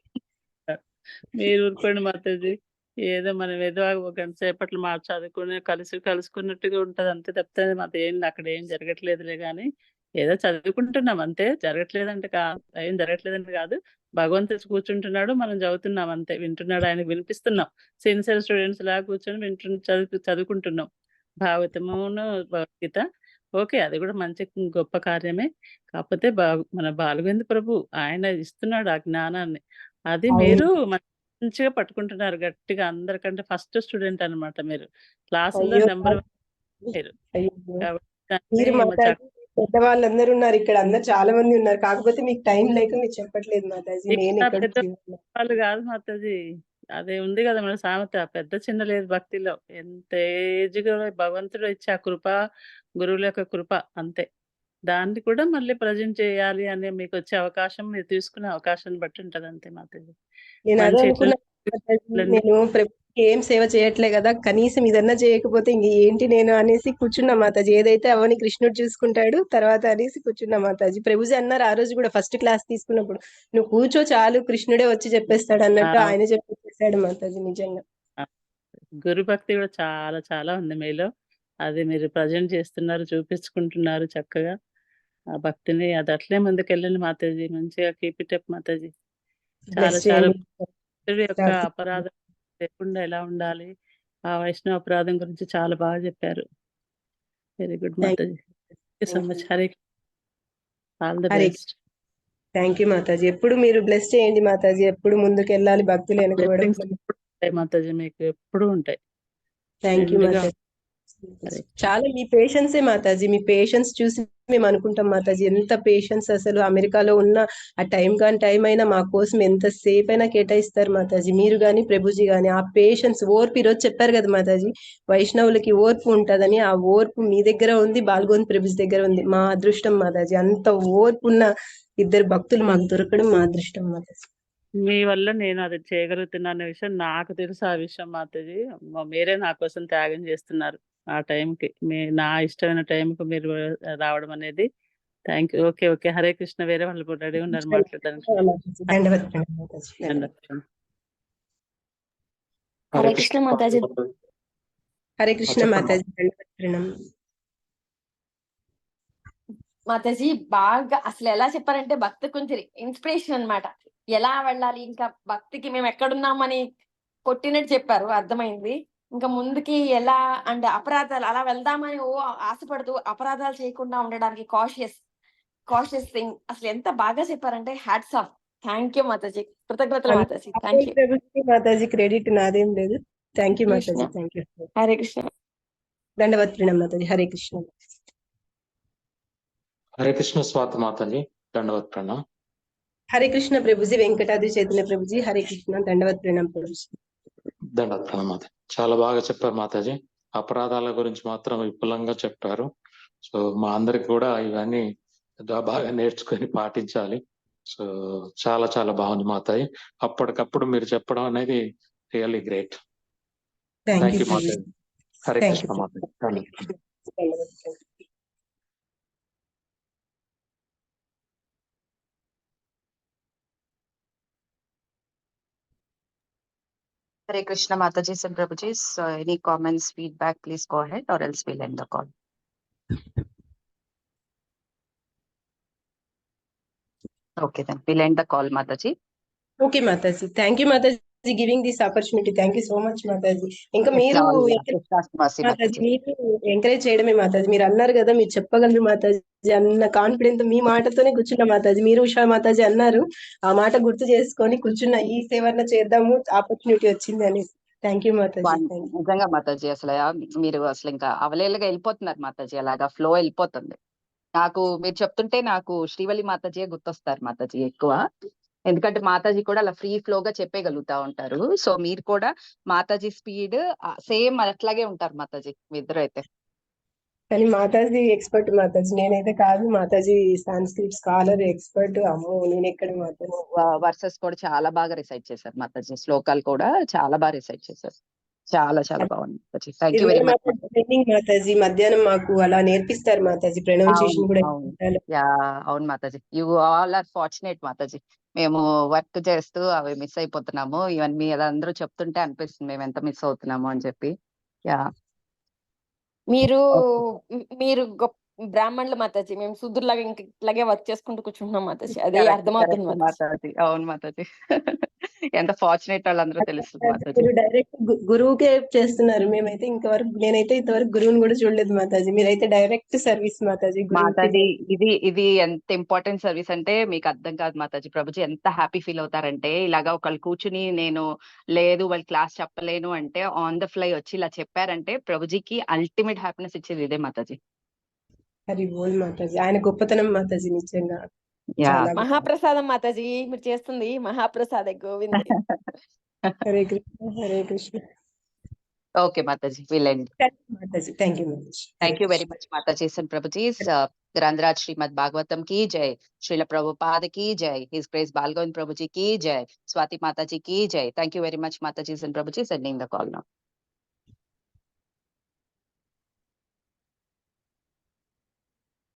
మీరు ఊరుకోండి మాతాజీ. ఏదో మనం ఏదో ఒక గంట సేపట్లో మా చదువుకుని కలుసుకున్నట్టుగా ఉంటది అంతే తప్పితే మాతో అక్కడ ఏం జరగట్లేదులే గాని ఏదో చదువుకుంటున్నాం అంతే. జరగట్లేదంటే ఏం జరగట్లేదంటే కాదు. భగవంతుడు కూర్చుంటున్నాడు, మనం చదువుతున్నాం అంతే. వింటున్నాడు, ఆయనకు వినిపిస్తున్నాం. సిన్సియర్ స్టూడెంట్స్ లాగా కూర్చొని చదువుకుంటున్నాం భాగవతమును భగవద్గీత. ఓకే, అది కూడా మంచి గొప్ప కార్యమే. కాకపోతే మన బాలగోవింద ప్రభు ఆయన ఇస్తున్నాడు ఆ జ్ఞానాన్ని. అది మీరు మంచిగా పట్టుకుంటున్నారు గట్టిగా. అందరికంటే ఫస్ట్ స్టూడెంట్ అన్నమాట మీరు. క్లాసుల్లో అయ్యో నెంబర్ మీరు. అయ్యో, కాబట్టి మీరు దాన్ని మాతాజీ పెద్దవాళ్ళందరూ ఉన్నారు ఇక్కడ, అందరు చాలా మంది ఉన్నారు. కాకపోతే మీకు టైం లేక మీరు చెప్పట్లేదు మాతాజీ. నేను ఇక్కడ ఇక్కడ పెద్ద వాళ్ళు కాదు మాతాజీ. అదే ఉంది కదా మన సామెత, పెద్ద చిన్న లేదు భక్తిలో. ఎంత ఏజ్గా భగవంతుడు ఇచ్చే ఆ కృప, గురువుల యొక్క కృప అంతే. దాన్ని కూడా మళ్ళీ ప్రజెంట్ చేయాలి అనే మీకు వచ్చే అవకాశం, మీరు తీసుకునే అవకాశాన్ని బట్టి ఉంటది అంతే మాతాజీ. నేను అదే మంచి అనుకున్నా మాతాజీ, నేను ప్రభుకి ఏం సేవ చేయట్లే కదా, కనీసం ఇదన్నా చేయకపోతే ఇంక ఏంటి నేను అనేసి కూర్చున్నా మాతాజీ. ఏదైతే అవని కృష్ణుడు చూసుకుంటాడు తర్వాత అనేసి కూర్చున్నా మాతాజీ. ప్రభుజీ అన్నారు ఆ రోజు కూడా ఫస్ట్ క్లాస్ తీసుకున్నప్పుడు, నువ్వు కూర్చో చాలు, కృష్ణుడే వచ్చి చెప్పేస్తాడు అన్నట్టు ఆయన చెప్పేసాడు మాతాజీ. నిజంగా గురు భక్తి కూడా చాలా చాలా ఉంది మీలో. అది మీరు ప్రజెంట్ చేస్తున్నారు, చూపించుకుంటున్నారు చక్కగా ఆ భక్తిని. అది అట్లే ముందుకెళ్ళండి మాతాజీ, మంచిగా కీప్ ఇట్ అప్ మాతాజీ. చాలా బ్లెస్ చాలా చేయండి. భక్తుడి యొక్క అపరాధం లేకుండా ఎలా ఉండాలి, ఆ వైష్ణవ అపరాధం గురించి చాలా బాగా చెప్పారు. Very good Mataji. Thank you so much. Hare all the Hare best. Thank you Mataji. ఎప్పుడు మీరు బ్లెస్ చేయండి మాతాజీ, ఎప్పుడు ముందుకు వెళ్ళాలి, భక్తులు వెనుకోవడం. బ్లెస్సింగ్స్ ఎప్పుడు ఉంటాయి మాతాజీ, మీకు ఎప్పుడు ఉంటాయి. థ్యాంక్ యూ నిండుగా. మాతాజీ. హరే చాలా మీ పేషెన్సే మాతాజీ, మీ పేషెన్స్ చూసి మేము అనుకుంటాం మాతాజీ, ఎంత పేషెన్స్ అసలు. అమెరికాలో ఉన్న ఆ టైం అయినా మా కోసం ఎంత సేపు అయినా కేటాయిస్తారు మాతాజీ. మీరు గాని ప్రభుజీ గాని ఆ పేషెన్స్, ఓర్పు. ఈరోజు చెప్పారు కదా మాతాజీ, వైష్ణవులకి ఓర్పు ఉంటదని. ఆ ఓర్పు మీ దగ్గర ఉంది, బాల్గోవింద్ ప్రభుజీ దగ్గర ఉంది. మా అదృష్టం మాతాజీ, అంత ఓర్పు ఉన్న ఇద్దరు భక్తులు మాకు దొరకడం మా అదృష్టం మాతాజీ. మీ వల్ల నేను అది చేయగలుగుతున్నా అనే విషయం నాకు తెలుసు. ఆ విషయం మాతాజీ, మీరే నా కోసం త్యాగం చేస్తున్నారు. ఆ టైంకి నా ఇష్టమైన టైంకి మీరు రావడం అనేది. Thank you. Okay okay, Hare Krishna. వేరే వాళ్ళు రెడీ ఉన్నారు మాట్లాడడానికి. ధన్యవాదాలు మాతాజీ. ధన్యవాదాలు. హరే కృష్ణ మాతాజీ. హరే కృష్ణ మాతాజీ. ధన్యవాదాలు. మాతాజీ బాగా అసలు ఎలా చెప్పారంటే భక్తి కొంచెం ఇన్స్పిరేషన్ అన్నమాట. ఎలా వెళ్ళాలి, ఇంకా భక్తికి మేము ఎక్కడున్నామని కొట్టినట్టు చెప్పారు, అర్థమైంది. ఇంకా ముందుకి ఎలా అంటే అపరాధాలు అలా వెళ్దామని ఆశపడుతూ అపరాధాలు చేయకుండా ఉండడానికి కాషియస్ థింగ్. అసలు ఎంత బాగా చెప్పారంటే hats off. Thank you Mataji, కృతజ్ఞతలు Mataji. Thank you Mataji. Credit నాదేం లేదు. Thank you Mataji. Thank you. Hare Krishna. దండవత్ ప్రణాం మాతాజీ. హరే కృష్ణ. హరే కృష్ణ స్వాతి మాతాజీ, దండవత్ ప్రణాం. హరే కృష్ణ ప్రభుజీ. వెంకటాద్రి చైతన్య ప్రభుజీ. హరే కృష్ణ. దండవత్ ప్రణాం ప్రభుజీ. దండవత్ ప్రణాం మాతాజీ. చాలా బాగా చెప్పారు మాతాజీ. అపరాధాల గురించి మాత్రం విపులంగా చెప్పారు. సో మా అందరికి కూడా ఇవన్నీ బాగా నేర్చుకొని పాటించాలి. సో చాలా చాలా బాగుంది మాతాజీ. అప్పటికప్పుడు మీరు చెప్పడం అనేది really great. Thank you Mataji. Hare Krishna Mataji. Hare Krishna Mataji and Prabhuji. So any comments, feedback, please go ahead, or else we'll end the call. Okay, then we'll end the call, Mataji. Okay, Mataji. Thank you, Mataji, giving this opportunity. Thank you so much, Mataji. ఇంకా మీరు మాతాజీ, మీరు ఎంకరేజ్ చేయడమే మాతాజీ. మీరు అన్నారు కదా, మీరు చెప్పగలరు మాతాజీ అన్న కాన్ఫిడెన్స్ మీ మాటతోనే కూర్చున్న మాతాజీ. మీరు ఉషా మాతాజీ అన్నారు, ఆ మాట గుర్తు చేసుకొని కూర్చున్న, ఈ సేవన చేద్దాము, ఆపర్చునిటీ వచ్చింది అని. Thank you Mataji. నిజంగా మాతాజీ, అసలు మీరు అసలు ఇంకా అవలేలుగా వెళ్ళిపోతున్నారు మాతాజీ. అలాగా ఫ్లో వెళ్ళిపోతుంది. నాకు మీరు చెప్తుంటే నాకు శ్రీవల్లి మాతాజీ గుర్తొస్తారు మాతాజీ ఎక్కువ. ఎందుకంటే మాతాజీ కూడా అలా ఫ్రీ ఫ్లోగా చెప్పేయగలుగుతా ఉంటారు. సో మీరు కూడా మాతాజీ స్పీడ్ సేమ్ అట్లాగే ఉంటారు మాతాజీ, మీ ఇద్దరు అయితే. కానీ మాతాజీ ఎక్స్పర్ట్ మాతాజీ, నేనైతే కాదు. Mataji Sanskrit scholar expert. అమ్మో నేను ఎక్కడ మాతాజీ. వర్సెస్ కూడా చాలా బాగా రిసైట్ చేశారు మాతాజీ, శ్లోకాలు కూడా చాలా బాగా రిసైట్ చేశారు. చాలా చాలా బాగుంది మాతాజీ. Thank you very much. Training మాతాజీ మధ్యాహ్నం మాకు అలా నేర్పిస్తారు మాతాజీ, ప్రొనౌన్సియేషన్ కూడా. అవును మాతాజీ, యు ఆల్ ఆర్ ఫార్చునేట్ మాతాజీ. మేము వర్క్ చేస్తూ అవి మిస్ అయిపోతున్నాము. ఇవన్నీ అందరూ చెప్తుంటే అనిపిస్తుంది మేము ఎంత మిస్ అవుతున్నాము అని చెప్పి. మీరు గొప్ప బ్రాహ్మణులు మాతాజీ, మేము శూద్రులాగా ఇంకా ఇట్లాగే వర్క్ చేసుకుంటూ కూర్చుంటున్నాం మాతాజీ. అదే అర్థమవుతుంది మాతాజీ. అవును మాతాజీ, ఎంత ఫార్చునేట్ వాళ్ళందరూ తెలుస్తుంది మాతాజీ. మీరు డైరెక్ట్ గురువుకే చేస్తున్నారు. నేనైతే ఇంతవరకు గురువుని కూడా చూడలేదు మాతాజీ. మీరైతే డైరెక్ట్ సర్వీస్ మాతాజీ. మాతాజీ ఇది ఎంత ఇంపార్టెంట్ సర్వీస్ అంటే మీకు అర్థం కాదు మాతాజీ. ప్రభుజీ ఎంత హ్యాపీ ఫీల్ అవుతారంటే, ఇలాగా ఒకళ్ళు కూర్చుని నేను లేదు వాళ్ళు క్లాస్ చెప్పలేను అంటే ఆన్ ద ఫ్లై వచ్చి ఇలా చెప్పారంటే ప్రభుజీకి అల్టిమేట్ హ్యాపీనెస్ ఇచ్చేది ఇదే మాతాజీ. హరి బోల్ మాతాజీ, ఆయన గొప్పతనం మాతాజీ నిజంగా. మహాప్రసాదం మాతాజీ మీరు చేస్తుంది, మహాప్రసాద Govinda. Hare Krishna Hare Krishna. Okay Mataji, we'll end. Mataji, thank you Mataji. Thank you very much Mataji and Prabhuji's. Grandraj Srimad Bhagavatam ki jai, Srila Prabhupada ki jai, His Grace Balgovind Prabhuji ki jai, Swati Mataji ki jai. Thank you very much Mataji and Prabhuji. Ending the call now.